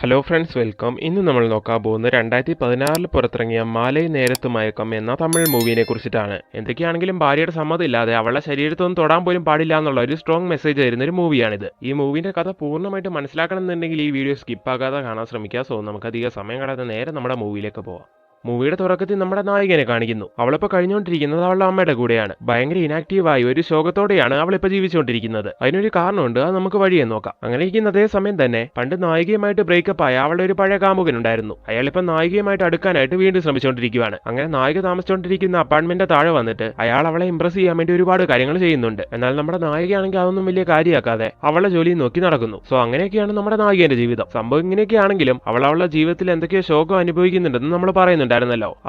Hello friends welcome. ഇന്ന് നമ്മൾ നോക്കാൻ പോകുന്നത് 2016 പുറത്തിറങ്ങിയ മാലൈ നേരത്ത് മയക്കം എന്ന തമിഴ് മൂവിനെ കുറിച്ചിട്ടാണ്. എന്തൊക്കെയാണെങ്കിലും ഭാര്യയുടെ സമ്മതമില്ലാതെ അവളുടെ ശരീരത്തൊന്നും തൊടാൻ പോലും പാടില്ല എന്നുള്ള ഒരു സ്ട്രോങ് മെസ്സേജ് തരുന്ന ഒരു മൂവിയാണിത്. ഈ മൂവിന്റെ കഥ പൂർണ്ണമായിട്ട് മനസ്സിലാക്കണം എന്നുണ്ടെങ്കിൽ ഈ വീഡിയോ സ്കിപ്പാകാതെ കാണാൻ ശ്രമിക്കുക. സോ നമുക്ക് അധികം സമയം കളയാതെ നേരെ നമ്മുടെ മൂവിയിലേക്ക് പോവാം. മൂവിയുടെ തുടക്കത്തിൽ നമ്മുടെ നായികനെ കാണിക്കുന്നു. അവളിപ്പോൾ കഴിഞ്ഞുകൊണ്ടിരിക്കുന്നത് അവളുടെ അമ്മയുടെ കൂടെയാണ്. ഭയങ്കര ഇനാക്റ്റീവായി ഒരു ശോകത്തോടെയാണ് അവളിപ്പോൾ ജീവിച്ചുകൊണ്ടിരിക്കുന്നത്. അതിനൊരു കാരണമുണ്ട്, അത് നമുക്ക് വഴിയെ നോക്കാം. അങ്ങനെ ഇരിക്കുന്ന അതേ സമയം തന്നെ പണ്ട് നായികയുമായിട്ട് ബ്രേക്കപ്പ് ആയ അവളുടെ ഒരു പഴയ കാമുകനുണ്ടായിരുന്നു. അയാളിപ്പോൾ നായികയുമായിട്ട് അടുക്കാനായിട്ട് വീണ്ടും ശ്രമിച്ചുകൊണ്ടിരിക്കുകയാണ്. അങ്ങനെ നായിക താമസിച്ചുകൊണ്ടിരിക്കുന്ന അപ്പാർട്ട്മെന്റിന്റെ താഴെ വന്നിട്ട് അയാൾ അവളെ ഇംപ്രസ് ചെയ്യാൻ വേണ്ടി ഒരുപാട് കാര്യങ്ങൾ ചെയ്യുന്നുണ്ട്. എന്നാൽ നമ്മുടെ നായികയാണെങ്കിൽ അതൊന്നും വലിയ കാര്യമാക്കാതെ അവളുടെ ജോലി നോക്കി നടക്കുന്നു. സോ അങ്ങനെയൊക്കെയാണ് നമ്മുടെ നായികന്റെ ജീവിതം. സംഭവം ഇങ്ങനെയൊക്കെയാണെങ്കിലും അവളുടെ ജീവിതത്തിൽ എന്തൊക്കെയോ ശോകം അനുഭവിക്കുന്നുണ്ടെന്ന് നമ്മൾ പറയുന്നുണ്ടായിരുന്നല്ലോ.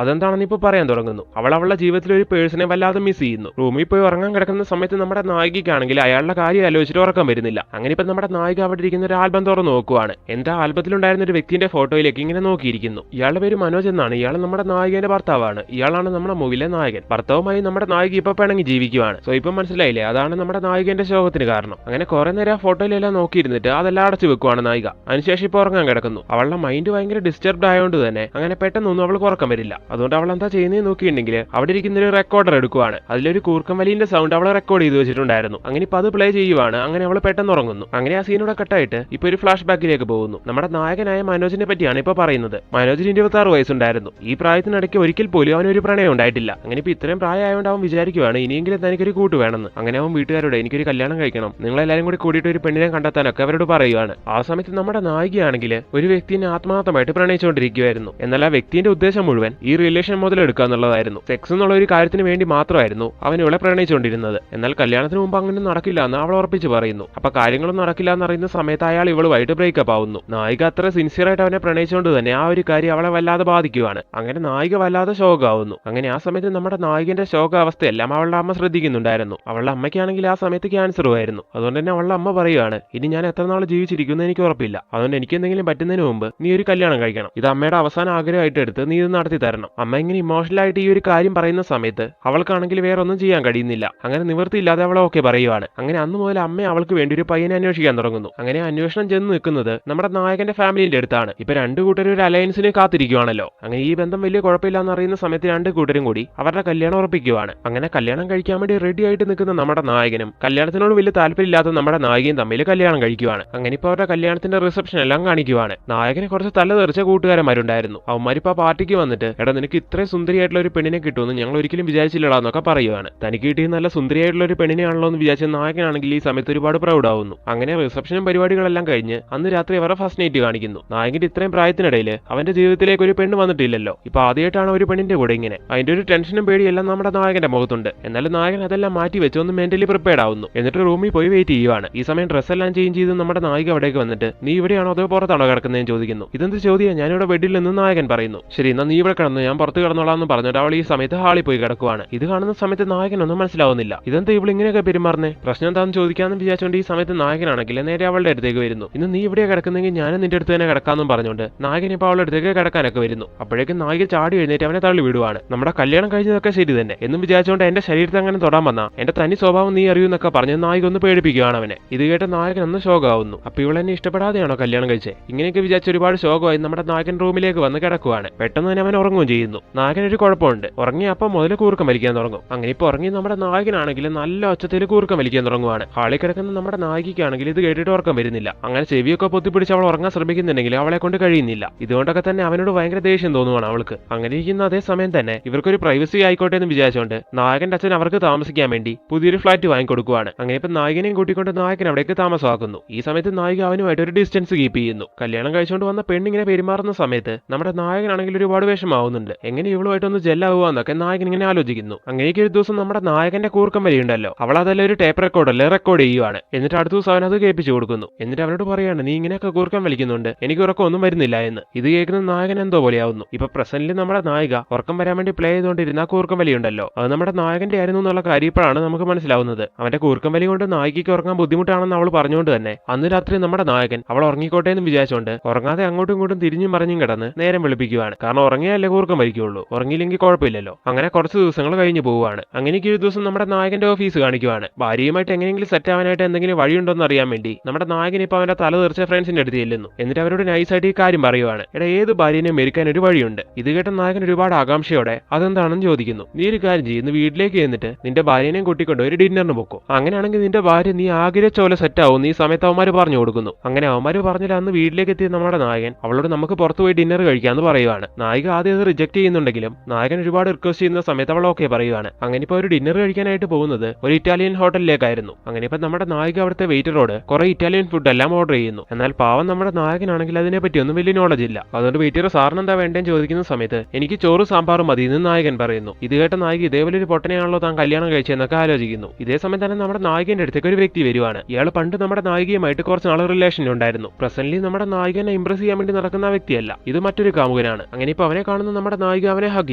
അതെന്താണെന്ന് ഇപ്പൊ പറയാൻ തുടങ്ങുന്നു. അവളുടെ ജീവിതത്തിൽ ഒരു പേഴ്സണെ വല്ലാതെ മിസ് ചെയ്യുന്നു. റൂമിൽ പോയി ഉറങ്ങാൻ കിടക്കുന്ന സമയത്ത് നമ്മുടെ നായികയ്ക്കാണെങ്കിൽ അയാളുടെ കാര്യം ആലോചിച്ചിട്ട് ഉറക്കം വരുന്നില്ല. അങ്ങനെ ഇപ്പൊ നമ്മുടെ നായിക അവിടെ ഇരിക്കുന്ന ഒരു ആൽബം തുറന്ന് നോക്കുവാണ്. എന്റെ ആൽബത്തിലുണ്ടായിരുന്ന ഒരു വ്യക്തിന്റെ ഫോട്ടോയിലേക്ക് ഇങ്ങനെ നോക്കിയിരിക്കുന്നു. ഇയാളുടെ പേര് മനോജ് എന്നാണ്. ഇയാൾ നമ്മുടെ നായികന്റെ ഭർത്താവാണ്. ഇയാളാണ് നമ്മുടെ മൂവിലെ നായകൻ. ഭർത്താവുമായി നമ്മുടെ നായിക ഇപ്പൊ പിണങ്ങി ജീവിക്കുവാണ്. സോ ഇപ്പൊ മനസ്സിലായില്ലേ, അതാണ് നമ്മുടെ നായികന്റെ ശോകത്തിന് കാരണം. അങ്ങനെ കുറെ നേരം ആ ഫോട്ടോയിലെല്ലാം നോക്കിയിരുന്നിട്ട് അതെല്ലാം അടച്ചു വെക്കുവാണ് നായിക. അതിനുശേഷം ഇപ്പൊ ഉറങ്ങാൻ കിടക്കുന്നു. അവളുടെ മൈൻഡ് ഭയങ്കര ഡിസ്റ്റർബ്ഡ് ആയതുകൊണ്ട് തന്നെ അങ്ങനെ പെട്ടെന്നൊന്നും അവൾക്ക് ഉറക്കം വരില്ല. അതുകൊണ്ട് അവൾ എന്താ ചെയ്യുന്നത് നോക്കിയിട്ടുണ്ടെങ്കിൽ അവിടെ ഇരിക്കുന്ന ഒരു റെക്കോർഡർ എടുക്കുവാണ്. അതിലൊരു കൂർക്കം വലിന്റെ സൗണ്ട് അവളെ റെക്കോർഡ് ചെയ്ത് വെച്ചിട്ടുണ്ടായിരുന്നു. അങ്ങനെ ഇപ്പൊ അത് പ്ലേ ചെയ്യുവാണ്. അങ്ങനെ അവൾ പെട്ടെന്ന് ഉറങ്ങുന്നു. അങ്ങനെ ആ സീനോടെ കട്ടായിട്ട് ഇപ്പൊ ഒരു ഫ്ലാഷ് ബാക്കിലേക്ക് പോകുന്നു. നമ്മുടെ നായകനായ മനോജിനെ പറ്റിയാണ് ഇപ്പൊ പറയുന്നത്. മനോജിന് 26 വയസ്സുണ്ടായിരുന്നു. ഈ പ്രായത്തിനിടയ്ക്ക് ഒരിക്കൽ പോലും അവനൊരു പ്രണയം ഉണ്ടായിട്ടില്ല. അങ്ങനെ ഇപ്പൊ ഇത്രയും പ്രായമായതുകൊണ്ട് അവൻ വിചാരിക്കുവാണ് ഇനിയെങ്കിലും തനിക്കൊരു കൂട്ട് വേണമെന്ന്. അങ്ങനെ അവൻ വീട്ടുകാരോട് എനിക്കൊരു കല്യാണം കഴിക്കണം, നിങ്ങളെല്ലാരും കൂടി കൂടിയിട്ട് ഒരു പെണ്ണിനെ കണ്ടെത്താനൊക്കെ അവരോട് പറയുവാണ്. ആ സമയത്ത് നമ്മുടെ നായികയാണെങ്കിൽ ഒരു വ്യക്തിനെ ആത്മാർത്ഥമായിട്ട് പ്രണയിച്ചുകൊണ്ടിരിക്കുകയായിരുന്നു. എന്നാൽ ആ വ്യക്തിന്റെ ഉദ്ദേശം മുഴുവൻ ഈ റിലേഷൻ മുതലെടുക്കുക എന്നുള്ളതായിരുന്നു. സെക്സ് എന്നുള്ള ഒരു കാര്യത്തിന് വേണ്ടി മാത്രമായിരുന്നു അവൻ ഇവളെ പ്രണയിച്ചുകൊണ്ടിരുന്നത്. എന്നാൽ കല്യാണത്തിന് മുമ്പ് അങ്ങനെ നടക്കില്ല എന്ന് അവൾ ഉറപ്പിച്ച് പറയുന്നു. അപ്പൊ കാര്യങ്ങളൊന്നും നടക്കില്ല എന്നറിയുന്ന സമയത്ത് അയാൾ ഇവളുമായിട്ട് ബ്രേക്കപ്പ് ആവുന്നു. നായിക അത്ര സിൻസിയർ ആയിട്ട് അവനെ പ്രണയിച്ചുകൊണ്ട് തന്നെ ആ ഒരു കാര്യം അവളെ വല്ലാതെ ബാധിക്കുകയാണ്. അങ്ങനെ നായിക വല്ലാതെ ശോകമാവുന്നു. അങ്ങനെ ആ സമയത്ത് നമ്മുടെ നായികന്റെ ശോകാവസ്ഥയെല്ലാം അവളുടെ അമ്മ ശ്രദ്ധിക്കുന്നുണ്ടായിരുന്നു. അവളുടെ അമ്മയ്ക്കാണെങ്കിൽ ആ സമയത്ത് ക്യാൻസറും ആയിരുന്നു. അതുകൊണ്ട് തന്നെ അവളുടെ അമ്മ പറയുകയാണ്, ഇനി ഞാൻ എത്ര നാൾ ജീവിച്ചിരിക്കുന്നു എനിക്ക് ഉറപ്പില്ല. അതുകൊണ്ട് എനിക്ക് എന്തെങ്കിലും പറ്റുന്നതിന് മുമ്പ് നീ ഒരു കല്യാണം കഴിക്കണം. ഇത് അമ്മയുടെ അവസാന ആഗ്രഹമായിട്ട് എടുത്ത് നീ ഇത് നടത്തി തരണം. അമ്മ ഇങ്ങനെ ഇമോഷണൽ ആയിട്ട് ഈ ഒരു കാര്യം പറയുന്ന സമയത്ത് അവൾക്കാണെങ്കിൽ വേറെ ഒന്നും ചെയ്യാൻ കഴിയുന്നില്ല. അങ്ങനെ നിവൃത്തിയില്ലാതെ അവളെ ഓക്കെ പറയുവാണ്. അങ്ങനെ അന്ന് മുതൽ അമ്മ അവൾക്ക് വേണ്ടി ഒരു പയ്യനെ അന്വേഷിക്കാൻ തുടങ്ങുന്നു. അങ്ങനെ അന്വേഷണം ചെന്ന് നിൽക്കുന്നത് നമ്മുടെ നായകന്റെ ഫാമിലിന്റെ അടുത്താണ്. ഇപ്പൊ രണ്ടു കൂട്ടരും ഒരു അലയൻസിന് കാത്തിരിക്കുവാണല്ലോ. അങ്ങനെ ഈ ബന്ധം വലിയ കുഴപ്പമില്ലാന്ന് അറിയുന്ന സമയത്ത് രണ്ടു കൂട്ടരും കൂടി അവരുടെ കല്യാണം ഉറപ്പിക്കുവാണ്. അങ്ങനെ കല്യാണം കഴിക്കാൻ വേണ്ടി റെഡി ആയിട്ട് നിൽക്കുന്ന നമ്മുടെ നായകനും കല്യാണത്തിനോട് വലിയ താല്പര്യമില്ലാത്ത നമ്മുടെ നായികയും തമ്മിൽ കല്യാണം കഴിക്കുവാണ്. അങ്ങനെ ഇപ്പൊ അവരുടെ കല്യാണത്തിന്റെ റിസപ്ഷൻ എല്ലാം കാണിക്കുവാണ്. നായകന് കുറച്ച് തലതെറിച്ച കൂട്ടുകാരന്മാരുണ്ടായിരുന്നു. അവന്മാരിപ്പോ ആ പാർട്ടിക്ക് വന്നിട്ട് എടാ നിനക്ക് ഇത്രയും സുന്ദരിയായിട്ടുള്ള ഒരു പെണ്ണിനെ കിട്ടുമെന്ന് ഞങ്ങൾ ഒരിക്കലും വിചാരിച്ചില്ലടാന്നൊക്കെ പറയുവാണ്. തനിക്ക് കിട്ടിയ നല്ല സുന്ദരിയായിട്ടുള്ള ഒരു പെണ്ണിനെയാണല്ലോ എന്ന് വിചാരിച്ച നായകനാണെങ്കിൽ ഈ സമയത്ത് ഒരുപാട് പ്രൗഡ് ആവുന്നു. അങ്ങനെ റിസപ്ഷനും പരിപാടികളെല്ലാം കഴിഞ്ഞ് അന്ന് രാത്രി അവരുടെ ഫസ്റ്റ് നൈറ്റ് കാണിക്കുന്നു. നായകന്റെ ഇത്രയും പ്രായത്തിനിടയിൽ അവന്റെ ജീവിതത്തിലേക്ക് ഒരു പെണ്ണ് വന്നിട്ടില്ലല്ലോ. ഇപ്പൊ ആദ്യമായിട്ടാണ് ഒരു പെണ്ണിന്റെ കൂടെ ഇങ്ങനെ. അതിന്റെ ഒരു ടെൻഷനും പേടിയെല്ലാം നമ്മുടെ നായകന്റെ മുഖത്തുണ്ട്. എന്നാലും നായകൻ അതെല്ലാം മാറ്റി വെച്ച് ഒന്ന് മെന്റലി പ്രിപ്പയർഡ് ആവുന്നു. എന്നിട്ട് റൂമിൽ പോയി വെയിറ്റ് ചെയ്യുവാണ്. ഈ സമയം ഡ്രസ് എല്ലാം ചേഞ്ച് ചെയ്ത് നമ്മുടെ നായിക അവിടേക്ക് വന്നിട്ട് നീ ഇവിടെയാണോ അതോ പുറത്താണോ കിടക്കുന്നതെന്ന് ചോദിക്കുന്നു. ഇതെന്ത് ചോദ്യം, ഞാനിവിടെ ബെഡിൽ നിന്ന് നായകൻ പറയുന്നു. ശരി എന്നാ നീ ഇവിടെ കിടന്നു, ഞാൻ പുറത്ത് കിടന്നോളാന്ന് പറഞ്ഞിട്ട് അവൾ ഈ സമയത്ത് ഹാളിൽ പോയി കിടക്കുവാണ്. ഇത് കാണുന്ന സമയത്ത് നായകനൊന്നും മനസ്സിലാവുന്നില്ല. ഇതെന്താ ഇവൾ ഇങ്ങനെയൊക്കെ പെരുമാറുന്നേ, പ്രശ്നം എന്താണെന്ന് ചോദിക്കാമെന്ന് വിചാരിച്ചുകൊണ്ട് ഈ സമയത്ത് നായകനാണെങ്കിൽ നേരെ അവളുടെ അടുത്തേക്ക് വരുന്നു. ഇന്ന് നീ ഇവിടെ കിടക്കുന്നെങ്കിൽ ഞാനും നിന്റെ അടുത്ത് തന്നെ കിടക്കാമെന്നും പറഞ്ഞുകൊണ്ട് നായകൻ ഇപ്പൊ അവളുടെ അടുത്തേക്ക് കിടക്കാനൊക്കെ വരുന്നു. അപ്പോഴേക്കും നായിക ചാടി എഴുന്നേറ്റ് അവനെ തള്ളി വിടുവാണ്. നമ്മുടെ കല്യാണം കഴിഞ്ഞതൊക്കെ ശരി തന്നെ എന്നും വിചാരിച്ചുകൊണ്ട് എന്റെ ശരീരത്തെ അങ്ങനെ തൊടാൻ വന്ന എന്റെ തനി സ്വഭാവം നീ അറിയൂന്നൊക്കെ പറഞ്ഞ് നായിക ഒന്ന് പേടിപ്പിക്കുകയാണ് അവനെ. ഇത് കേട്ട് നായകൻ ഒന്ന് ശോകമാവുന്നു. അപ്പൊ ഇവളെന്നെ ഇഷ്ടപ്പെടാതെയാണോ കല്യാണം കഴിച്ചേ, ഇങ്ങനെയൊക്കെ വിചാരിച്ച് ഒരുപാട് ശോകമായി നമ്മുടെ നായകൻ റൂമിലേക്ക് വന്ന് കിടക്കുവാണ്. പെട്ടെന്ന് തന്നെ അവൻ ഉറങ്ങുകയും ചെയ്യുന്നു. നായകനൊരു കുഴപ്പമുണ്ട്, ഉറങ്ങി അപ്പം മുതൽ കൂർക്കം വലിക്കാൻ തുടങ്ങും. അങ്ങനെ ഇപ്പൊ ഉറങ്ങി നമ്മുടെ നായകനാണെങ്കിൽ നല്ല ഒച്ചത്തിൽ കൂർക്കം വലിക്കാൻ തുടങ്ങുവാണ്. ഹാളിൽ കിടക്കുന്ന നമ്മുടെ നായികയ്ക്കാണെങ്കിൽ ഇത് കേട്ടിട്ട് ഉറക്കം വരുന്നില്ല. അങ്ങനെ ചെവിയൊക്കെ പൊത്തിപ്പിടിച്ച് അവൾ ഉറങ്ങാൻ ശ്രമിക്കുന്നുണ്ടെങ്കിൽ അവളെ കൊണ്ട് കഴിയുന്നില്ല. ഇതുകൊണ്ടൊക്കെ തന്നെ അവനോട് ഭയങ്കര ദേഷ്യം തോന്നുവാണ് അവൾക്ക്. അങ്ങനെ ഇരിക്കുന്ന അതേ സമയം തന്നെ ഇവർക്കൊരു പ്രൈവസി ആയിക്കോട്ടെ എന്ന് വിചാരിച്ചുകൊണ്ട് നായകന്റെ അച്ഛൻ അവർക്ക് താമസിക്കാൻ വേണ്ടി പുതിയൊരു ഫ്ലാറ്റ് വാങ്ങിക്കൊടുക്കുവാണ്. അങ്ങനെ ഇപ്പൊ നായകനെയും കൂട്ടിക്കൊണ്ട് നായകൻ അവിടേക്ക് താമസമാക്കുന്നു. ഈ സമയത്ത് നായിക അവനുമായിട്ട് ഒരു ഡിസ്റ്റൻസ് കീപ്പ് ചെയ്യുന്നു. കല്യാണം കഴിച്ചുകൊണ്ട് വന്ന പെണ്ണിങ്ങനെ പെരുമാറുന്ന സമയത്ത് നമ്മുടെ നായകനാണെങ്കിൽ ഒരുപാട് വിഷമാവുന്നുണ്ട്. എങ്ങനെ ഇവളുമായിട്ടൊന്ന് ജെല്ലാവുക നായകൻ ഇങ്ങനെ ആലോചിക്കുന്നു. അങ്ങനെയൊക്കെ ഒരു ദിവസം നമ്മുടെ നായകന്റെ കൂർക്കം വരിയുണ്ടല്ലോ, അവൾ അതെല്ലാം ഒരു ടേപ്പ് റെക്കോർഡല്ലേ റെക്കോർഡ് ചെയ്യുവാണ്. എന്നിട്ട് അടുത്ത ദിവസം അവൻ അത് കേൾപ്പിച്ചു കൊടുക്കുന്നു. എന്നിട്ട് അവനോട് പറയാണ് നീ ഇങ്ങനെയൊക്കെ കൂർക്കം വലിക്കുന്നുണ്ട്, എനിക്ക് ഉറക്കം ഒന്നും വരുന്നില്ല എന്ന്. ഇത് കേൾക്കുന്ന നായകൻ എന്തോ പോലെയാവുന്നു. ഇപ്പൊ പ്രസന്റിൽ നമ്മുടെ നായിക ഉറക്കം വരാൻ വേണ്ടി പ്ലേ ചെയ്തുകൊണ്ടിരുന്ന ആ കൂർക്കം വലിയുണ്ടല്ലോ, അത് നമ്മുടെ നായകന്റെ ആയിരുന്നു എന്നുള്ള കാര്യം ഇപ്പോഴാണ് നമുക്ക് മനസ്സിലാവുന്നത്. അവന്റെ കൂർക്കം വലി കൊണ്ട് നായികയ്ക്ക് ഉറങ്ങാൻ ബുദ്ധിമുട്ടാണെന്ന് അവൾ പറഞ്ഞുകൊണ്ട് തന്നെ അന്ന് രാത്രി നമ്മുടെ നായകൻ അവൾ ഉറങ്ങിക്കോട്ടെ എന്ന് വിചാരിച്ചുകൊണ്ട് ഉറങ്ങാതെ അങ്ങോട്ടും ഇങ്ങോട്ടും തിരിഞ്ഞും പറഞ്ഞും കിടന്ന് നേരം വെളുപ്പിക്കുകയാണ്. കാരണം ഉറങ്ങിയാലേ കൂർക്കം വലിക്കുള്ളൂ, ഉറങ്ങിയില്ലെങ്കിൽ കുഴപ്പമില്ലല്ലോ. അങ്ങനെ കുറച്ച് ദിവസങ്ങൾ കഴിഞ്ഞു പോവുകയാണ്. അങ്ങനെയൊക്കെ ഒരു ദിവസം നമ്മുടെ നായകന്റെ ഓഫീസ് കാണിക്കുവാണ്. ഭാര്യയുമായിട്ട് എങ്ങനെയെങ്കിലും സെറ്റ് ആവാനായിട്ട് എന്തെങ്കിലും വഴിയുണ്ടോന്ന് അറിയാൻ വേണ്ടി നമ്മുടെ നായകൻ ഇപ്പൊ അവന്റെ തല തെറിച്ച ഫ്രണ്ട്സിന്റെ അടുത്ത് ചെല്ലുന്നു. എന്നിട്ട് അവരോട് നൈസായിട്ട് ഈ കാര്യം പറയുവാണ്. എടാ, ഏത് ഭാര്യനെ മെരുക്കാൻ ഒരു വഴിയുണ്ട്. ഇത് കേട്ട നായകൻ ഒരുപാട് ആകാംക്ഷയോടെ അതെന്താണെന്ന് ചോദിക്കുന്നു. നീ ഒരു കാര്യം ചെയ്യുന്നു, വീട്ടിലേക്ക് ചെന്നിട്ട് നിന്റെ ഭാര്യനെയും കൂട്ടിക്കൊണ്ട് ഒരു ഡിന്നറിന് പോക്കോ. അങ്ങനെയാണെങ്കിൽ നിന്റെ ഭാര്യ നീ ആഗ്രഹിച്ച പോലെ സെറ്റ് ആവും. നീ സമയത്ത് അവന്മാര് പറഞ്ഞു കൊടുക്കുന്നു. അങ്ങനെ അവന്മാര് പറഞ്ഞില്ല. അന്ന് വീട്ടിലേക്ക് എത്തിയ നമ്മുടെ നായകൻ അവളോട് നമുക്ക് പുറത്തു പോയി ഡിന്നർ കഴിക്കാന്ന് പറയുവാണ്. നായിക ആദ്യം അത് റിജക്ട് ചെയ്യുന്നുണ്ടെങ്കിലും നായകൻ ഒരുപാട് റിക്വസ്റ്റ് ചെയ്യുന്ന സമയത്ത് അവൾ ഓക്കെ പറയുവാണ്. അങ്ങനെ ഇപ്പൊ ഒരു ഡിന്നർ കഴിക്കാനായിട്ട് പോകുന്നത് ഒരു ഇറ്റാലിയൻ ഹോട്ടലിലേക്കായിരുന്നു. അങ്ങനെ ഇപ്പൊ നമ്മുടെ നായിക അവിടുത്തെ വെയിറ്ററോട് കുറെ ഇറ്റാലിയൻ ഫുഡ് എല്ലാം ഓർഡർ ചെയ്യുന്നു. എന്നാൽ പാവം നമ്മുടെ നായകനാണെങ്കിൽ അതിനെപ്പറ്റി ഒന്നും വലിയ നോളജ് ഇല്ല. അതുകൊണ്ട് വെയിറ്റർ സാറിന് എന്താ വേണ്ടേന്ന് ചോദിക്കുന്ന സമയത്ത് എനിക്ക് ചോറ് സാമ്പാറും മതി എന്ന് നായകൻ പറയുന്നു. ഇത് കേട്ട നായിക ഇതേപോലെ ഒരു പൊട്ടനെയാണല്ലോ താൻ കല്യാണം കഴിച്ചെന്നൊക്കെ ആലോചിക്കുന്നു. ഇതേ സമയം തന്നെ നമ്മുടെ നായകന്റെ അടുത്തേക്ക് ഒരു വ്യക്തി വരുവാണ്. ഇയാൾ പണ്ട് നമ്മുടെ നായികയുമായിട്ട് കുറച്ച് നാൾ റിലേഷൻ ഉണ്ടായിരുന്നു. പ്രസന്റ്ലി നമ്മുടെ നായകനെ ഇംപ്രസ് ചെയ്യാൻ വേണ്ടി നടക്കുന്ന വ്യക്തിയല്ല, ഇത് മറ്റൊരു കാമുകനാണ്. അങ്ങനെ ഇപ്പൊ അവനെ കാണുന്ന നമ്മുടെ നായിക അവനെ ഹഗ്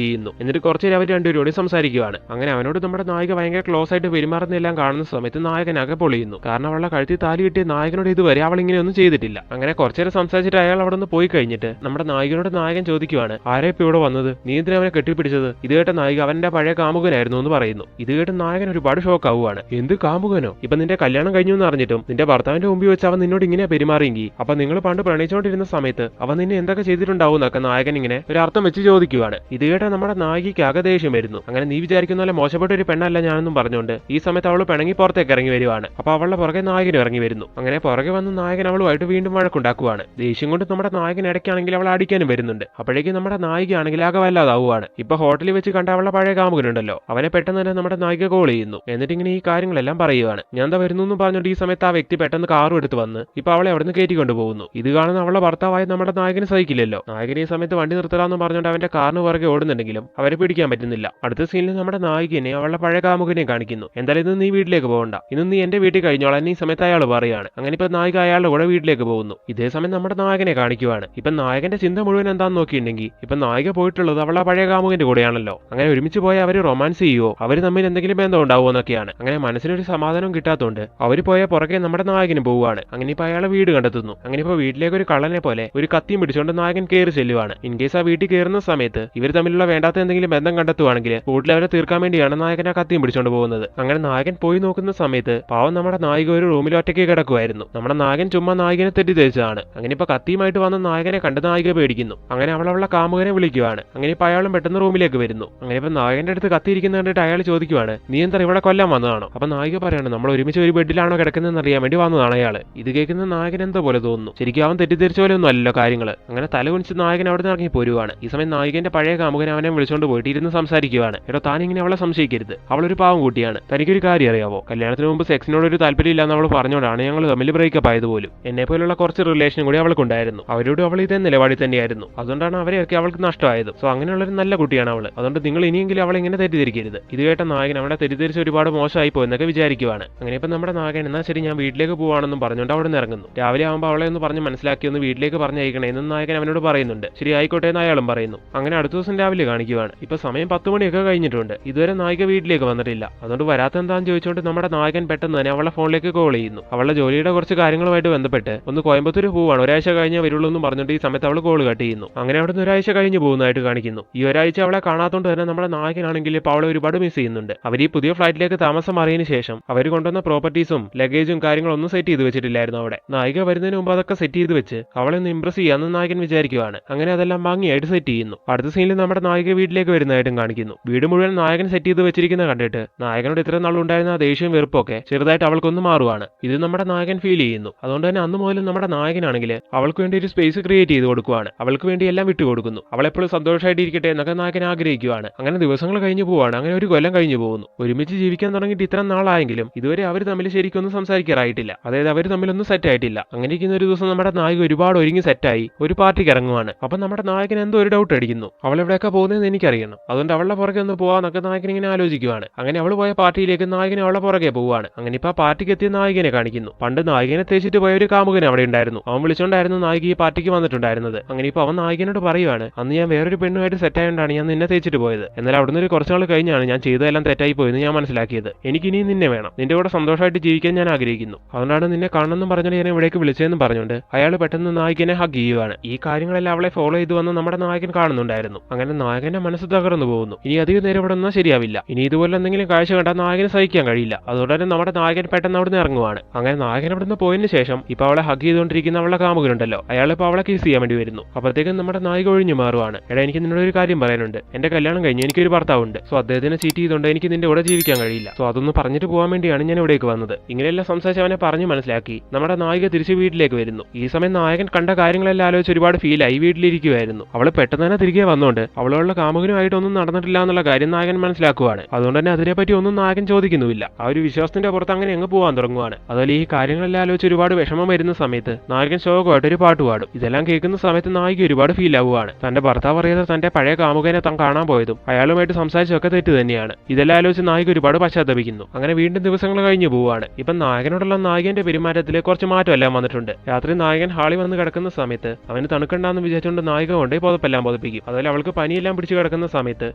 ചെയ്യുന്നു. എന്നിട്ട് കുറച്ച് അവർ രണ്ടുപേരോട് സംസാരിക്കുകയാണ്. അങ്ങനെ അവനോട് നമ്മുടെ നായിക ഭയങ്കര ക്ലോസ് ആയിട്ട് പെരുമാറുന്നെല്ലാം കാണുന്ന സമയത്ത് നായകനാകെ പൊളിയുന്നു. കാരണം അവളുടെ കഴുത്തിൽ താലി കിട്ടിയ നായകനോട് ഇതുവരെ അവൾ ഇങ്ങനെ ഒന്നും ചെയ്തിട്ടില്ല. അങ്ങനെ കുറച്ചേരം സംസാരിച്ചിട്ട് അയാൾ അവിടെ നിന്ന് പോയി കഴിഞ്ഞിട്ട് നമ്മുടെ നായികനോട് നായകൻ ചോദിക്കുവാണ്, ആരെ ഇപ്പൊ ഇവിടെ വന്നത്, നീ എന്തിനാ അവനെ കെട്ടിപ്പിടിച്ചത്. ഇത് കേട്ട നായിക അവന്റെ പഴയ കാമുകനായിരുന്നു എന്ന് പറയുന്നു. ഇത് കേട്ട് നായകൻ ഒരുപാട് ഷോക്ക് ആവുകയാണ്. എന്ത് കാമുകനോ, ഇപ്പൊ നിന്റെ കല്യാണം കഴിഞ്ഞു എന്ന് അറിഞ്ഞിട്ടും നിന്റെ ഭർത്താവിന്റെ മുമ്പിൽ വെച്ച് അവൻ നിന്നോട് ഇങ്ങനെ പെരുമാറിയെങ്കിൽ അപ്പൊ നിങ്ങൾ പണ്ട് പ്രണയിച്ചുകൊണ്ടിരുന്ന സമയത്ത് അവൻ നിന്നെ എന്തൊക്കെ ചെയ്തിട്ടുണ്ടാവും എന്നൊക്കെ നായകൻ ഇങ്ങനെ ഒരു അർത്ഥം വെച്ച് ചോദിക്കുവാണ്. ഇത് കേട്ട നമ്മുടെ നായികയ്ക്ക് ആകെ ദേഷ്യം വരുന്നു. അങ്ങനെ നീ വിചാരിക്കുന്ന പോലെ മോശപ്പെട്ട ഒരു പെണ്ണല്ല ഞാനെന്നും പറഞ്ഞുകൊണ്ട് ഈ സമയത്ത് അവൾ പിണങ്ങി പുറത്തേക്ക് ഇറങ്ങി വരുവാണ്. അപ്പൊ അവളുടെ പുറകെ നായകൻ ഇറങ്ങി വരുന്നു. അങ്ങനെ പുറകെ വന്ന് നായകൻ അവളുമായിട്ട് വീണ്ടും വഴക്കുണ്ടാക്കുവാണ്. ദേഷ്യം കൊണ്ട് നമ്മുടെ നായകൻ ഇടയ്ക്കാണെങ്കിൽ അവൾ അടിക്കാനും വരുന്നുണ്ട്. അപ്പോഴേക്കും നമ്മുടെ നായികയാണെങ്കിൽ ആകെ വല്ലാതാവുകയാണ്. ഇപ്പൊ ഹോട്ടലിൽ വെച്ച് കണ്ട അവളുടെ പഴയ കാമുകനുണ്ടല്ലോ, അവനെ പെട്ടെന്ന് തന്നെ നമ്മുടെ നായിക കോൾ ചെയ്യുന്നു. എന്നിട്ട് ഇങ്ങനെ ഈ കാര്യങ്ങളെല്ലാം പറയുവാണ്. ഞാൻ എന്താ വരുന്നു എന്ന് പറഞ്ഞിട്ട് ഈ സമയത്ത് ആ വ്യക്തി പെട്ടെന്ന് കാറും എടുത്ത് വന്ന് ഇപ്പൊ അവളെ അവിടെ നിന്ന് കയറ്റിക്കൊണ്ട് പോകുന്നു. ഇത് കാണുന്ന അവളുടെ ഭർത്താവായ നമ്മുടെ നായകന് സഹിക്കില്ലല്ലോ. നായകൻ ഈ സമയത്ത് വണ്ടി നിർത്തലാന്ന് പറഞ്ഞുകൊണ്ട് അവന്റെ കാറിന് പുറകെ ഓടുന്നുണ്ടെങ്കിലും അവരെ പിടിക്കാൻ പറ്റുന്നില്ല. അടുത്ത സീനിൽ നമ്മുടെ നായികനെ അവളുടെ പഴയ കാമുകനെ കാണിക്കുന്നു. എന്തായാലും ഇന്ന് നീ വീട്ടിലേക്ക് പോകണ്ട, ഇന്ന് നീ എന്റെ വീട്ടിൽ കഴിഞ്ഞോളാൻ ഈ സമയത്ത് അയാൾ പറയാണ്. അങ്ങനെ ഇപ്പൊ നായിക അയാളുടെ കൂടെ വീട്ടിലേക്ക് പോകുന്നു. ഇതേ സമയം നമ്മുടെ നായകനെ കാണിക്കുവാണ്. ഇപ്പൊ നായകന്റെ ചിന്ത മുഴുവൻ എന്താന്ന് നോക്കിയിട്ടുണ്ടെങ്കിൽ ഇപ്പൊ നായിക പോയിട്ടുള്ളത് അവളുടെ പഴയ കാമുകന്റെ കൂടെയാണല്ലോ. അങ്ങനെ ഒരുമിച്ച് പോയ അവര് റൊമാൻസ് ചെയ്യുവോ, അവര് തമ്മിൽ എന്തെങ്കിലും ബന്ധം ഉണ്ടാവുമോ എന്നൊക്കെയാണ്. അങ്ങനെ മനസ്സിനൊരു സമാധാനം കിട്ടാത്തതുകൊണ്ട് അവര് പോയ പുറകെ നമ്മുടെ നായകന് പോവുകയാണ്. അങ്ങനെ ഇപ്പൊ അയാളെ വീട് കണ്ടെത്തുന്നു. അങ്ങനെ ഇപ്പൊ വീട്ടിലേക്ക് ഒരു കള്ളനെ പോലെ ഒരു കത്തിയും പിടിച്ചുകൊണ്ട് നായകൻ കയറി ചെല്ലുവാണ്. ഇൻ കേസ് ആ വീട്ടിൽ കയറുന്ന സമയത്ത് ഇവർ തമ്മിലുള്ള വേണ്ടാത്ത എന്തെങ്കിലും ബന്ധം കണ്ടെത്തുവാണെങ്കിൽ കൂടുതൽ അവരെ തീർക്കാൻ വേണ്ടിയാണ് നായകൻ ആ കത്തിയും പിടിച്ചുകൊണ്ട് പോകുന്നത്. അങ്ങനെ നായകൻ പോയി നോക്കുന്ന സമയത്ത് പാവം നമ്മുടെ നായിക ഒരു റൂമിൽ ഒറ്റയ്ക്ക് കിടക്കുമായിരുന്നു. നമ്മുടെ നായകൻ ചുമ്മാ നായകനെ തെറ്റിദ്ധരിച്ചതാണ്. അങ്ങനെ ഇപ്പൊ കത്തിയുമായിട്ട് വന്ന നായകനെ കണ്ട് നായിക പേടിക്കുന്നു. അങ്ങനെ അവളുടെ കാമുകനെ വിളിക്കുവാണ്. അങ്ങനെ ഇപ്പൊ അയാളും പെട്ടെന്ന് റൂമിലേക്ക് വരുന്നു. അങ്ങനെ ഇപ്പൊ നായകന്റെ അടുത്ത് കത്തിയിരിക്കുന്ന കണ്ടിട്ട് അയാൾ ചോദിക്കുവാണ്, നീ എന്താ ഇവിടെ കൊല്ലാൻ വന്നതാണോ. അപ്പൊ നായിക പറയാണ്, നമ്മൾ ഒരുമിച്ച് ഒരു ബെഡിലാണോ കിടക്കുന്നതെന്ന് അറിയാൻ വേണ്ടി വന്നതാണ് അയാൾ. ഇത് കേൾക്കുന്ന നായകൻ എന്തോ പോലെ തോന്നുന്നു. ശരിക്കും അവൻ തെറ്റിദ്ധരിച്ച പോലെ ഒന്നും അല്ലല്ലോ കാര്യങ്ങൾ. അങ്ങനെ തല കുനിച്ച് നായകൻ അവിടെ നിന്ന് ഇറങ്ങി പോരുവാണ്. ഈ സമയം നായകന്റെ പഴയ കാമുകൻ അവനെ വിളിച്ചുകൊണ്ട് പോയിട്ട് ഇരുന്ന് സംസാരിക്കുവാണ്. എടോ, താൻ ഇങ്ങനെ അവളെ സംശയിക്കരുത്, അവളൊരു പാവം കൂട്ടിയാണ്. തനിക്കൊരു കാര്യം അറിയാവോ, കല്യാണത്തിന് മുമ്പ് സെക്സിനോട് ഒരു താല്പര്യം ഇല്ലാന്ന് അവൾ പറഞ്ഞോണ്ടാണ് ഞങ്ങൾ തമ്മിൽ ബ്രേക്കപ്പ് ആയത് പോലും. എന്നെ പോലുള്ള കുറച്ച് റിലേഷനും കൂടി അവൾക്കുണ്ടായിരുന്നു. അവരോട് അവൾ ഇതേ നിലപാടിൽ തന്നെയായിരുന്നു. അതുകൊണ്ടാണ് അവരെയൊക്കെ അവൾക്ക് നഷ്ടമായത്. സോ അങ്ങനെയുള്ളൊരു നല്ല കുട്ടിയാണ് അവൾ. അതുകൊണ്ട് നിങ്ങൾ ഇനിയെങ്കിലും അവളെ ഇങ്ങനെ തെറ്റിദ്ധരിക്കരുത്. ഇത് കേട്ട നായകൻ അവളെ തെറ്റിദ്ധരിച്ച് ഒരുപാട് മോശമായി പോയെന്നൊക്കെ വിചാരിക്കുവാണ്. അങ്ങനെ ഇപ്പം നമ്മുടെ നായകൻ എന്നാ ശരി ഞാൻ വീട്ടിലേക്ക് പോവാണെന്നും പറഞ്ഞുകൊണ്ട് അവിടെ നിന്ന് ഇറങ്ങുന്നു. രാവിലെ ആകുമ്പോൾ അവളെ ഒന്ന് പറഞ്ഞ് മനസ്സിലാക്കി ഒന്ന് വീട്ടിലേക്ക് പറഞ്ഞയക്കണേ എന്ന് നായകൻ അവനോട് പറയുന്നുണ്ട്. ശരി ആയിക്കോട്ടെ എന്ന് അയാളും പറയുന്നു. അങ്ങനെ അടുത്ത ദിവസം രാവിലെ കാണിക്കുവാണ്. ഇപ്പൊ സമയം 10 മണിയൊക്കെ കഴിഞ്ഞിട്ടുണ്ട്. ഇതുവരെ നായിക വീട്ടിലേക്ക് വന്നിട്ടില്ല. അതുകൊണ്ട് വരാത്ത എന്താന്ന് ചോദിച്ചുകൊണ്ട് നമ്മുടെ നായകൻ പെട്ടെന്ന് തന്നെ അവളുടെ ഫോണിലേക്ക് കോൾ ചെയ്യുന്നു. അവളുടെ ജോലിയുടെ കുറച്ച് കാര്യങ്ങളുമായിട്ട് ബന്ധപ്പെട്ട് ഒന്ന് കോയമ്പത്തൂർ പോവാണ്, ഒരാഴ്ച കഴിഞ്ഞ് വരുള്ളൂ എന്ന് പറഞ്ഞിട്ട് ഈ സമയത്ത് അവൾ കോൾ കട്ട് ചെയ്യുന്നു. അങ്ങനെ അവിടെ നിന്ന് ഒരാഴ്ച കഴിഞ്ഞ് പോകുന്നതായിട്ട് കാണിക്കുന്നു. ഈ ഒരാഴ്ച അവളെ കാണാത്തോണ്ട് തന്നെ നമ്മുടെ നായകനാണെങ്കിൽ ഇപ്പോൾ അവളെ ഒരുപാട് മിസ് ചെയ്യുന്നുണ്ട്. അവർ ഈ പുതിയ ഫ്ലൈറ്റിലേക്ക് താമസം മാറിയതിനു ശേഷം അവർ കൊണ്ടുവന്ന പ്രോപ്പർട്ടീസും ലഗേജും കാര്യങ്ങളൊന്നും സെറ്റ് ചെയ്ത് വെച്ചിട്ടില്ലായിരുന്നു അവിടെ. നായിക വരുന്നതിന് മുമ്പ് അതൊക്കെ സെറ്റ് ചെയ്ത് വെച്ച് അവളെ ഒന്ന് ഇംപ്രസ് ചെയ്യാമെന്ന് നായകൻ വിചാരിക്കുവാണ്. അങ്ങനെ അതെല്ലാം ഭംഗിയായിട്ട് സെറ്റ് ചെയ്യുന്നു. അടുത്ത സീനിൽ നമ്മുടെ നായിക വീട്ടിലേക്ക് വരുന്നതായിട്ടും കാണിക്കുന്നു. വീട് മുഴുവൻ നായകൻ സെറ്റ് ചെയ്ത് വെച്ചിരിക്കുന്ന കണ്ടിട്ട് നായകനോട് ഇത്ര നാളുണ്ടായിരുന്ന ആ ദേഷ്യവും വെറുപ്പൊക്കെ ചെറുതായിട്ട് അവൾക്കൊന്ന് മാറുവാണ്. ഇത് നമ്മുടെ നായകൻ ഫീൽ ചെയ്യുന്നു. അതുകൊണ്ട് തന്നെ അന്ന് മുതൽ നമ്മുടെ നായകനാണെങ്കിൽ അവൾക്ക് വേണ്ടി ഒരു സ്പേസ് ക്രിയേറ്റ് ചെയ്ത് കൊടുക്കുവാണ്. അവൾക്ക് വേണ്ടി എല്ലാം വിട്ടുകൊടുക്കുന്നു. അവളെപ്പോഴും സന്തോഷമായിട്ടിരിക്കട്ടെ എന്നൊക്കെ നായകൻ ആഗ്രഹിക്കുവാണ്. അങ്ങനെ ദിവസങ്ങൾ കഴിഞ്ഞു പോവാണ്. അങ്ങനെ ഒരു കൊല്ലം കഴിഞ്ഞു പോകുന്നു. ഒരുമിച്ച് ജീവിക്കാൻ തുടങ്ങിയിട്ട് ഇത്ര നാളായെങ്കിലും ഇതുവരെ അവർ തമ്മിൽ ശരിക്കൊന്നും സംസാരിക്കാറായിട്ടില്ല. അതായത് അവർ തമ്മിലൊന്നും സെറ്റ് ആയിട്ടില്ല. അങ്ങനെ ഇരിക്കുന്ന ഒരു ദിവസം നമ്മുടെ നായിക ഒരുപാട് ഒരുങ്ങി സെറ്റായി ഒരു പാർട്ടിക്ക് ഇറങ്ങുവാണ്. അപ്പൊ നമ്മുടെ നായകൻ എന്തോ ഒരു ഡൗട്ട് അടിക്കുന്നു. അവൾ എവിടെയൊക്കെ പോകുന്നതെന്ന് എനിക്കറിയണം. അതുകൊണ്ട് അവളുടെ പുറകെ ഒന്ന് പോവാന്നൊക്കെ നായകൻ ഇങ്ങനെ ആലോചിക്കുവാണ്. അങ്ങനെ അവൾ പോയ പാർട്ടിയിലേക്ക് നായകൻ അവളുടെ പുറകെ പോവാണ്. അങ്ങനെ ഇപ്പൊ ആ പാർട്ടിക്ക് എത്തിയ നായകനെ കാണിക്കുന്നു. പണ്ട് നായകനെ തേച്ചിട്ട് പോയ ഒരു കാമുകൻ അവിടെ ഉണ്ടായിരുന്നു. അവൻ വിളിച്ചോണ്ടായിരുന്നു നായിക ഈ പാർട്ടിക്ക് വന്നിട്ടുണ്ടായിരുന്നത്. അങ്ങനെ ഇപ്പൊ അവൻ നായകനോട് പറയുവാണ്, അന്ന് ഞാൻ വേറൊരു പെണ്ണുമായിട്ട് സെറ്റ് ആയതുകൊണ്ടാണ് ഞാൻ നിന്നെ തേച്ചിട്ട് പോയത്. എന്നാൽ അവിടുന്ന് ഒരു കുറച്ച് നാൾ കഴിഞ്ഞാണ് ഞാൻ ചെയ്തതെല്ലാം തെറ്റായി പോയെന്ന് ഞാൻ മനസ്സിലാക്കിയത്. എനിക്ക് ഇനിയും നിന്നെ വേണം, നിന്റെ കൂടെ സന്തോഷമായിട്ട് ജീവിക്കാൻ ഞാൻ ആഗ്രഹിക്കുന്നു. അതുകൊണ്ടാണ് നിന്നെ കാണണമെന്നും പറഞ്ഞുകൊണ്ട് ഞാൻ ഇവിടേക്ക് വിളിച്ചതെന്നും പറഞ്ഞുകൊണ്ട് അയാൾ പെട്ടെന്ന് നായികനെ ഹഗ് ചെയ്യുവാണ്. ഈ കാര്യങ്ങളെല്ലാം അവളെ ഫോളോ ചെയ്ത് വന്ന് നമ്മുടെ നായകൻ കാണുന്നുണ്ടായിരുന്നു. അങ്ങനെ നായകന്റെ മനസ്സ് തകർന്നു പോകുന്നു. ഇനി അധികം നേരം ഇവിടെ ഒന്നും ശരിയാവില്ല. ഇനി ഇതുപോലെ എന്തെങ്കിലും കാഴ്ച കണ്ടാൽ നായകന് സഹിക്കാൻ കഴിയില്ല. അതുകൊണ്ട് തന്നെ നമ്മുടെ നായകൻ പെട്ടെന്ന് അവിടുന്ന് ഇറങ്ങുവാണ്. അങ്ങനെ നായകൻ അവിടുന്ന് പോയതിനു ശേഷം ഇപ്പൊ അവളെ ഹഗ് ചെയ്തുകൊണ്ടിരിക്കുന്ന അവളുടെ കാമുകനുണ്ടല്ലോ, അയാൾ ഇപ്പൊ അവളെ കിസ് ചെയ്യാൻ വേണ്ടി വരുന്നു. അപ്പോഴത്തേക്കും നമ്മുടെ നായിക ഒഴിഞ്ഞു മാറുവാണ്. എടാ, എനിക്ക് നിന്നോട് ഒരു കാര്യം പറയാനുണ്ട്. എന്റെ കല്യാണം കഴിഞ്ഞ് എനിക്കൊരു ഭർത്താവുണ്ട്. സോ അദ്ദേഹത്തിനെ ചീറ്റ് ചെയ്തുകൊണ്ട് എനിക്ക് നിന്റെ കൂടെ ജീവിക്കാൻ കഴിയില്ല. സോ അതൊന്ന് പറഞ്ഞിട്ട് പോകാൻ വേണ്ടിയാണ് ഞാൻ ഇവിടേക്ക് വന്നത്. ഇങ്ങനെയെല്ലാം സംസാരിച്ച് അവനെ പറഞ്ഞു മനസ്സിലാക്കി നമ്മുടെ നായിക തിരിച്ച് വീട്ടിലേക്ക് വരുന്നു. ഈ സമയം നായകൻ കണ്ട കാര്യങ്ങളെല്ലാം ആലോചിച്ച് ഒരുപാട് ഫീലായി വീട്ടിലിരിക്കുവായിരുന്നു. അവള് പെട്ടെന്ന് തന്നെ തിരികെ വന്നുകൊണ്ട് അവളുള്ള കാമുകനുമായിട്ടൊന്നും നടന്നിട്ടില്ല എന്നുള്ള കാര്യം നായകൻ മനസ്സിലാക്കുവാണ്. അതുകൊണ്ട് തന്നെ അതിനെപ്പറ്റി ഒന്നും നായകൻ ചോദിക്കുന്നുമില്ല. ആ ഒരു വിശ്വാസത്തിന്റെ പുറത്ത് അങ്ങനെ അങ്ങ് പോകാൻ തുടങ്ങുവാണ്. അതുപോലെ ഈ കാര്യങ്ങളെല്ലാം ആലോചിച്ച് ഒരുപാട് വിഷമം വരുന്ന സമയത്ത് നായകൻ ശോകമായിട്ട് ഒരു പാട്ട് പാടും. ഇതെല്ലാം കേൾക്കുന്ന സമയത്ത് നായിക ഒരുപാട് ഫീൽ ആവുകയാണ്. തന്റെ ഭർത്താവ് അറിയാതെ തന്റെ പഴയ കാമുകനെ താൻ കാണാൻ പോയതും അയാളുമായിട്ട് സംസാരിച്ചൊക്കെ തെറ്റ് തന്നെയാണ്. ഇതെല്ലാം ആലോചിച്ച് നായിക ഒരുപാട് പശ്ചാത്തപിക്കുന്നു. അങ്ങനെ വീണ്ടും ദിവസങ്ങൾ കഴിഞ്ഞു പോവുകയാണ്. ഇപ്പം നായകനോടുള്ള നായകന്റെ പെരുമാറ്റത്തിൽ കുറച്ച് മാറ്റമെല്ലാം വന്നിട്ടുണ്ട്. രാത്രി നായകൻ ഹാളിൽ വന്ന് കിടക്കുന്ന സമയത്ത് അവന് തണുക്കണ്ടെന്ന് വിചാരിച്ചുകൊണ്ട് നായിക കൊണ്ട് പുതപ്പെല്ലാം പുതപ്പിക്കും. അതുപോലെ അവൾക്ക് പനിയെല്ലാം പിടിച്ച് കിടക്കുന്ന സമയത്ത്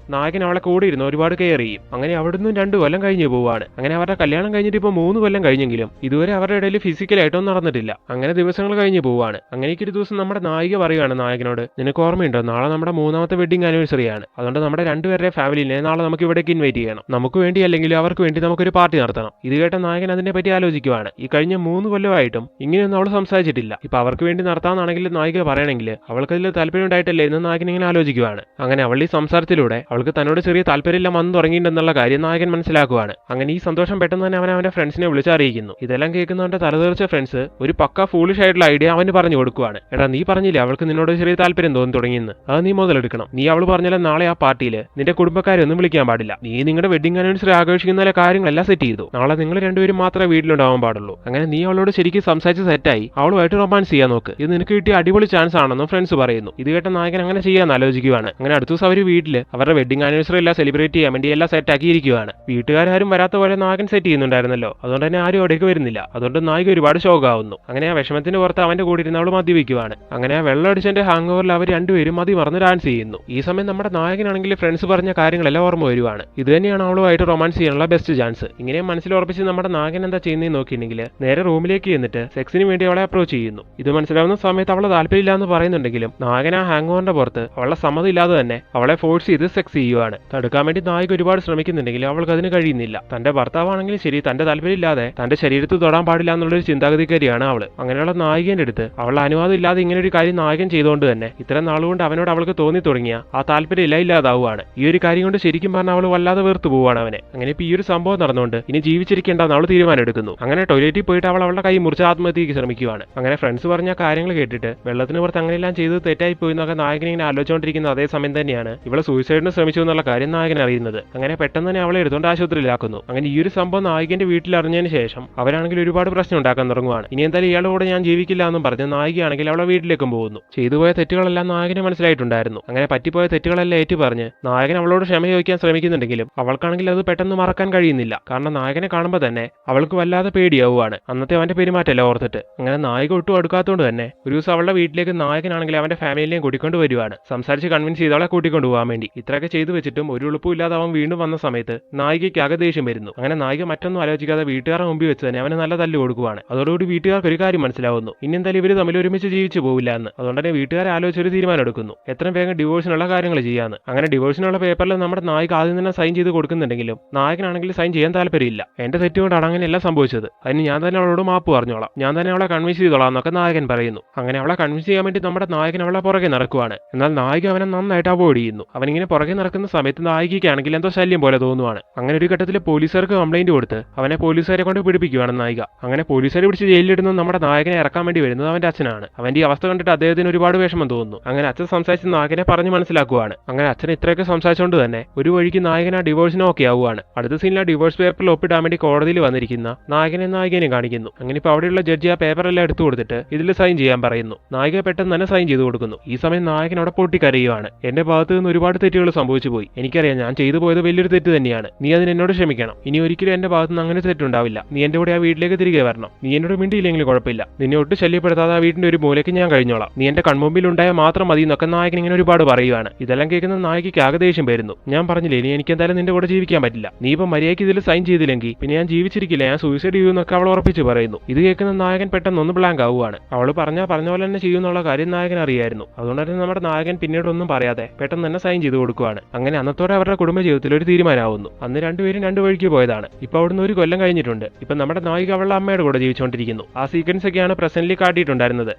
നായകൻ അവളെ കൂടെ ഇരുന്ന് ഒരുപാട് കെയർ ചെയ്യും. അങ്ങനെ അവിടുന്ന് 2 കൊല്ലം കഴിഞ്ഞു പോവുകയാണ്. അങ്ങനെ അവരുടെ കല്യാണം കഴിഞ്ഞിട്ട് ഇപ്പോൾ 3 കൊല്ലം കഴിഞ്ഞെങ്കിലും ഇതുവരെ അവരുടെ ഇടയിൽ ഫിസിക്കലായിട്ടൊന്നും നടന്നിട്ടില്ല. അങ്ങനെ ദിവസങ്ങൾ കഴിഞ്ഞു പോവുകയാണ്. അങ്ങനെയൊരു ദിവസം നമ്മുടെ നായിക പറയുകയാണ് നായകനോട്, നിനക്ക് ഓർമ്മയുണ്ടോ, നാളെ നമ്മുടെ 3ാമത്തെ വെഡിങ് ആനിവേഴ്സറി ആണ്. അതുകൊണ്ട് നമ്മുടെ രണ്ടുപേരുടെ ഫാമിലിനെ നാളെ നമുക്ക് ഇവിടേക്ക് ഇൻവൈറ്റ് ചെയ്യണം. നമുക്ക് വേണ്ടി അല്ലെങ്കിൽ അവർക്ക് വേണ്ടി നമുക്കൊരു പാർട്ടി നടത്തണം. ഇത് കേട്ട നായകൻ അതിനെ പറ്റി ആലോചിക്കുവാണ്. ഈ കഴിഞ്ഞ 3 കൊല്ലമായിട്ടും ഇങ്ങനെയൊന്നും അവൾ സംസാരിച്ചിട്ടില്ല. ഇപ്പൊ അവർക്ക് വേണ്ടി നടത്താന്നാണെങ്കിൽ നായിക പറയണമെങ്കിൽ അവൾക്ക് അതിൽ താല്പര്യം ഉണ്ടായിട്ടല്ലേ എന്ന് നായകൻ ഇങ്ങനെ ആലോചിക്കുവാണ്. അങ്ങനെ അവളുടെ ഈ സംസാരത്തിലൂടെ അവൾക്ക് തന്നോട് ചെറിയ താല്പര്യമെല്ലാം വന്നു തുടങ്ങിയിട്ടുണ്ടെന്നുള്ള കാര്യം നായകൻ മനസ്സിലാക്കുവാണ്. അങ്ങനെ ഈ സന്തോഷം പെട്ടെന്ന് തന്നെ അവന്റെ ഫ്രണ്ട്സിനെ വിളിച്ചറിയിക്കുന്നു. ഇതെല്ലാം കേൾക്കുന്നവന്റെ തലതെറിച്ച ഫ്രണ്ട്സ് ഒരു പക്ക ഫൂളിഷ് ആയിട്ടുള്ള ഐഡിയ അവന് പറഞ്ഞു കൊടുക്കുവാണ്. എടാ, നീ പറഞ്ഞില്ലേ അവൾക്ക് നിന്നോട് ചെറിയ താല്പര്യം തോന്നി തുടങ്ങിയെന്ന്, അത് നീ മുതലെടുക്കണം. നീ അവൾ പറഞ്ഞാൽ നാളെ ആ പാർട്ടിയിൽ നിന്റെ കുടുംബക്കാരെ ഒന്നും വിളിക്കാൻ പാടില്ല. നീ നിങ്ങളുടെ വെഡിങ് ആനിവേഴ്സറി ആഘോഷിക്കുന്ന കാര്യങ്ങളെല്ലാം സെറ്റ് ചെയ്തു. നാളെ നിങ്ങൾ രണ്ടുപേരും മാത്രമേ വീട്ടിലുണ്ടാവാൻ പാടുള്ളൂ. അങ്ങനെ നീ അവളോട് ശരിക്കും സംസാരിച്ച് സെറ്റായി അവളുമായിട്ട് റൊമാൻസ് ചെയ്യാൻ നോക്ക്. ഇത് നിനക്ക് കിട്ടിയ അടിപൊളി ചാൻസ് ആണെന്നും ഫ്രണ്ട്സ് പറയുന്നു. ഇത് കേട്ട നായകൻ അങ്ങനെ ചെയ്യാൻ ആലോചിക്കുവാണ്. അങ്ങനെ അടുത്ത ദിവസം അവർ വീട്ടിൽ അവരുടെ വെഡിങ് ആനിവേഴ്സറി എല്ലാം സെലിബ്രേറ്റ് ചെയ്യാൻ വേണ്ടി എല്ലാം സെറ്റ് ആക്കിയിരിക്കുവാണ്. വീട്ടുകാരും വരാത്ത പോലെ നായകൻ സെറ്റ് ചെയ്യുന്നുണ്ടായിരുന്നല്ലോ. അതുകൊണ്ട് തന്നെ ആരും അവിടേക്ക് വരുന്നില്ല. അതുകൊണ്ട് നായിക ഒരുപാട് ശോകമാവുന്നു. അങ്ങനെ ആ വിഷമത്തിന്റെ പുറത്ത് അവന്റെ കൂടെ ഇരുന്ന് അവൾ മദ്യപിക്കുവാണ്. അങ്ങനെ ആ വെള്ളം അടിച്ചതിന്റെ ഹാങ് ഓവറിൽ അവർ രണ്ടുപേരും മതി മറന്ന് ഡാൻസ് ചെയ്യുന്നു. ഈ സമയം നമ്മുടെ നായകനാണെങ്കിൽ ഫ്രണ്ട്സ് പറഞ്ഞ കാര്യങ്ങളെല്ലാം ഓർമ്മ വരുവാണ്. ഇത് തന്നെയാണ് അവളുമായിട്ട് റൊമാൻസ് ചെയ്യാനുള്ള ബെസ്റ്റ് ചാൻസ്. ഇങ്ങനെ മനസ്സിൽ ഉറപ്പിച്ച് നമ്മുടെ നായകൻ എന്താ ചെയ്യുന്നതെന്ന് നോക്കിയിട്ടുണ്ടെങ്കിൽ നേരെ റൂമിലേക്ക് ചെന്നിട്ട് സെക്സിന് വേണ്ടി അവളെ അപ്രോച്ച് ചെയ്യുന്നു. ഇത് മനസ്സിലാവുന്ന സമയത്ത് അവളെ താല്പര്യമില്ല എന്ന് പറയുന്നുണ്ടെങ്കിലും നായകൻ ആ ഹാങ് ഓവറിന്റെ പുറത്ത് അവളെ സമ്മതം ഇല്ലാതെ തന്നെ അവളെ ഫോഴ്സ് ചെയ്ത് സെക്സ് ചെയ്യുവാണ്. തടുക്കാൻ വേണ്ടി നായിക ഒരുപാട് ശ്രമിക്കുന്നുണ്ടെങ്കിലും അവൾക്ക് അതിന് കഴിയുന്നില്ല. തന്റെ ഭർത്താവാണെങ്കിലും ശരി, തന്റെ താല്പര്യമില്ലാതെ തന്റെ ശരീരത്തിൽ തൊടാൻ പാടില്ല എന്നുള്ളൊരു ചിന്താഗതിക്കാരിയാണ് അവള്. അങ്ങനെയുള്ള നായികന്റെ അടുത്ത് അവളുടെ അനുവാദം ഇല്ലാതെ ഇങ്ങനെ ഒരു കാര്യം നായകൻ ചെയ്തുകൊണ്ട് തന്നെ ഇത്തരം നാളുകൊണ്ട് അവനോട് അവൾക്ക് തോന്നി തുടങ്ങിയ ആ താല്പര്യം ഇല്ലാതാവുകയാണ്. ഈ ഒരു കാര്യം കൊണ്ട് ശരിക്കും പറഞ്ഞാൽ അവൾ വല്ലാതെ വെറുത്തു പോവാണ് അവനെ. അങ്ങനെ ഇപ്പൊ ഈ ഒരു സംഭവം നടന്നുകൊണ്ട് ഇനി ജീവിച്ചിരിക്കേണ്ടെന്ന് അവൾ തീരുമാനം എടുക്കുന്നു. അങ്ങനെ ടോയ്ലറ്റിൽ പോയിട്ട് അവൾ അവളുടെ കൈ മുറിച്ച് ആത്മഹത്യക്ക് ശ്രമിക്കുവാണ്. അങ്ങനെ ഫ്രണ്ട്സ് പറഞ്ഞ കാര്യങ്ങൾ കേട്ടിട്ട് വെള്ളത്തിന് പുറത്ത് അങ്ങനെയെല്ലാം ചെയ്ത് തെറ്റായി പോയി എന്നൊക്കെ നായകൻ ഇങ്ങനെ ആലോചിച്ചുകൊണ്ടിരിക്കുന്ന അതേ സമയം തന്നെയാണ് ഇവളെ സൂയിസൈഡിന് ശ്രമിച്ചു എന്നുള്ള കാര്യം നായകൻ അറിയുന്നത്. അങ്ങനെ പെട്ടെന്ന് തന്നെ അവളെ എടുത്തുകൊണ്ട് ആശുപത്രിയിലാക്കുന്നു. അങ്ങനെ ഈ ഒരു സംഭവം നായകന്റെ വീട്ടിൽ അറിഞ്ഞതിന് ശേഷം അവരാണെങ്കിൽ ഒരുപാട് പ്രശ്നം ഉണ്ടാക്കാൻ തുടങ്ങുവാണ്. ഇനി എന്തായാലും ഇയാളുടെ കൂടെ ഞാൻ ജീവിക്കില്ല എന്നും പറഞ്ഞ് നായികയാണെങ്കിൽ അവളെ വീട്ടിലേക്കും പോകുന്നു. ചെയ്തുപോയ തെറ്റുകളെല്ലാം നായകന് മനസ്സിലായിട്ടുണ്ടായിരുന്നു. അങ്ങനെ പറ്റിപ്പോയ തെറ്റുകളെല്ലാം ഏറ്റു പറഞ്ഞ് നായകൻ അവളോട് ക്ഷമ ചോദിക്കാൻ ശ്രമിക്കുന്നുണ്ടെങ്കിലും അവൾക്കാണെങ്കിൽ അത് പെട്ടെന്ന് മറക്കാൻ കഴിയുന്നില്ല. കാരണം നായകനെ കാണുമ്പോൾ തന്നെ അവൾക്ക് വല്ലാതെ പേടിയാവുകയാണ് അന്നത്തെ അവന്റെ പെരുമാറ്റമല്ല ഓർത്തിട്ട്. അങ്ങനെ നായിക ഒട്ടും അടുക്കാത്തതുകൊണ്ട് തന്നെ ഒരു ദിവസം അവളുടെ വീട്ടിലേക്ക് നായകനാണെങ്കിൽ അവന്റെ ഫാമിലിയെയും കൂട്ടിക്കൊണ്ട് വരുവാണ്. സംസാരിച്ച് കൺവിൻസ് ചെയ്ത് അവളെ കൂട്ടിക്കൊണ്ട് പോകാൻ വേണ്ടി. ഇത്രയൊക്കെ ചെയ്തു വെച്ചിട്ടും ഒരു എളുപ്പമില്ലാതെ അവൻ വീണ്ടും വന്ന സമയത്ത് നായികയ്ക്ക് ആകെ ദേഷ്യം വരുന്നു. അങ്ങനെ നായിക മറ്റൊന്നും ആലോചിക്കാതെ വീട്ടുകാരെ മുമ്പിൽ വെച്ച് തന്നെ അവന് നല്ല തല്ല് കൊടുക്കുവാണ്. അതോടുകൂടി വീട്ടുകാർക്ക് ഒരു കാര്യം മനസ്സിലാവുന്നു, ഇനി എന്തായാലും ഇവര് തമ്മിൽ ഒരുമിച്ച് ജീവിച്ചു പോവില്ല എന്ന്. അതുകൊണ്ട് തന്നെ വീട്ടുകാരെ ആലോചിച്ചൊരു തീരുമാനം എടുക്കുന്നു, എത്രയും വേഗം ഡിവോഴ്സിനുള്ള കാര്യങ്ങൾ ചെയ്യാന്ന്. അങ്ങനെ ഡിവോഴ്സിനുള്ള പേപ്പറിൽ നമ്മുടെ നായിക ആദ്യം തന്നെ സൈൻ ചെയ്ത് കൊടുക്കുന്നുണ്ടെങ്കിലും നായകനാണെങ്കിൽ സൈൻ ചെയ്യാൻ താല്പര്യമില്ല. എന്റെ തെറ്റുകൊണ്ടാണ് അങ്ങനെ എല്ലാം സംഭവിച്ചത്, അതിന് ഞാൻ തന്നെ അവളോട് മാപ്പ് പറഞ്ഞോളാം, ഞാൻ തന്നെ അവളെ കൺവിൻസ് ചെയ്തോളാം എന്നൊക്കെ നായകൻ പറയുന്നു. അങ്ങനെ അവളെ കൺവിൻസ് ചെയ്യാൻ വേണ്ടി നമ്മുടെ നായകൻ അവളെ പുറകെ നടക്കുവാണ്. എന്നാൽ നായിക അവനെ നന്നായിട്ട് അവോയ്ഡ് ചെയ്യുന്നു. അവനിങ്ങനെ പുറകെ നടക്കുന്ന സമയത്ത് നായികയ്ക്കാണെങ്കിൽ എന്തോ ശല്യം പോലെ തോന്നുവാണ്. അങ്ങനെ ഒരു ഘട്ടത്തിൽ പോലീസുകാർക്ക് കംപ്ലൈന്റ് കൊടുത്ത് അവനെ പോലീസുകാരെ കൊണ്ട് പിടിപ്പിക്കുകയാണ് നായിക. അങ്ങനെ പോലീസുകാരെ പിടിച്ച് ജയിലിലിടുന്ന നമ്മുടെ നായകനെ ഇറക്കാൻ വേണ്ടി വരുന്നത് അവന്റെ അച്ഛനാണ്. അവന്റെ ഈ അവസ്ഥ കണ്ടിട്ട് അദ്ദേഹത്തിന് ഒരുപാട് വിഷമം തോന്നുന്നു. അങ്ങനെ അച്ഛൻ സംസാരിച്ച് നായകനെ പറഞ്ഞു മനസ്സിലാക്കുവാണ്. അങ്ങനെ അച്ഛൻ ഇത്രയൊക്കെ സംസാരിച്ചുകൊണ്ട് തന്നെ ഒരു വഴിക്ക് നായകൻ ആ ഡിവോഴ്സിന് ഓക്കെ ആവുകയാണ്. അടുത്ത സീനിൽ ആ ഡിവോഴ്സ് പേപ്പറിൽ ഒപ്പിടാൻ വേണ്ടി കോടതിയിൽ വന്നിരിക്കുന്ന നായകനെയും കാണിക്കുന്നു. അങ്ങനെ ഇപ്പോൾ അവിടെയുള്ള ജഡ്ജി ആ പേപ്പറെല്ലാം എടുത്തു കൊടുത്തിട്ട് ഇതിൽ സൈൻ ചെയ്യാൻ പറയുന്നു. നായിക പെട്ടെന്ന് തന്നെ സൈൻ ചെയ്ത് കൊടുക്കുന്നു. ഈ സമയം നായകൻ അവിടെ പൊട്ടിക്കരയുവാണ്. എന്റെ ഭാഗത്ത് നിന്ന് ഒരുപാട് തെറ്റുകൾ സംഭവിച്ചു പോയി, എനിക്കറിയാം ഞാൻ ചെയ്തു പോയത് വലിയൊരു തെറ്റ് തന്നെയാണ്, നീ അതിന് എന്നോട് ക്ഷമിക്കണം, ഇനി ഒരിക്കലും എന്റെ ഭാഗത്ത് നിന്ന് അങ്ങനെ തെറ്റുണ്ടാവില്ല, നീ എന്റെ കൂടെ ആ വീട്ടിലേക്ക് തിരികെ വരണം, നീ എന്നോട് മിണ്ടിയില്ലെങ്കിലും കുഴപ്പമില്ല, നിന്നെ ഒട്ടും ശല്യപ്പെടുത്താതെ ആ വീടിന്റെ ഒരു മൂലയ്ക്ക് ഞാൻ കഴിഞ്ഞോളാം, നീ എന്റെ കൺമുമ്പിൽ ഉണ്ടായാൽ മാത്രം മതി എന്നൊക്കെ നായകൻ ഇങ്ങനെ ഒരുപാട് പറയുവാണ്. ഇതെല്ലാം കേൾക്കുന്ന നായികയ്ക്ക് ആകെ ദേഷ്യം വരുന്നു. ഞാൻ പറഞ്ഞില്ലേ ഇനി എനിക്ക് എന്തായാലും നിന്റെ കൂടെ ജീവിക്കാൻ പറ്റില്ല, നീ ഇപ്പം മര്യാദയ്ക്ക് ഇതിൽ സൈൻ ചെയ്തില്ലെങ്കിൽ പിന്നെ ഞാൻ ജീവിച്ചിരിക്കില്ല, ഞാൻ സൂയിസൈഡ് ചെയ്യുമെന്നൊക്കെ അവൾ ഉറപ്പിച്ച് പറയുന്നു. ഇത് കേൾക്കുന്ന നായകൻ പെട്ടെന്ന് ഒന്ന് ബ്ലാങ്ക് ആവുകയാണ്. അവൾ പറഞ്ഞ പോലെ തന്നെ ചെയ്യുന്നുള്ള കാര്യം നായകൻ അറിയായിരുന്നു. അതുകൊണ്ട് തന്നെ നമ്മുടെ നായകൻ പിന്നീടൊന്നും പറയാതെ പെട്ടെന്ന് തന്നെ സൈൻ ചെയ്ത് കൊടുക്കുകയാണ്. അങ്ങനെ അന്നത്തോടെ അവരുടെ കുടുംബജീവിതത്തിൽ ഒരു തീരുമാനമാവുന്നു. അന്ന് രണ്ടുപേരും രണ്ടു വഴിക്ക് പോയതാണ്. ഇപ്പൊ അവിടുന്ന് ഒരു കൊല്ലം കഴിഞ്ഞിട്ടുണ്ട്. ഇപ്പൊ നമ്മുടെ നായിക അവളുടെ അമ്മയുടെ കൂടെ ജീവിച്ചുകൊണ്ടിരിക്കുന്നു. ആ സീക്വൻസ് ഒക്കെയാണ് പ്രസന്റ്ലി കാട്ടിയിട്ടുണ്ടായിരുന്നത്,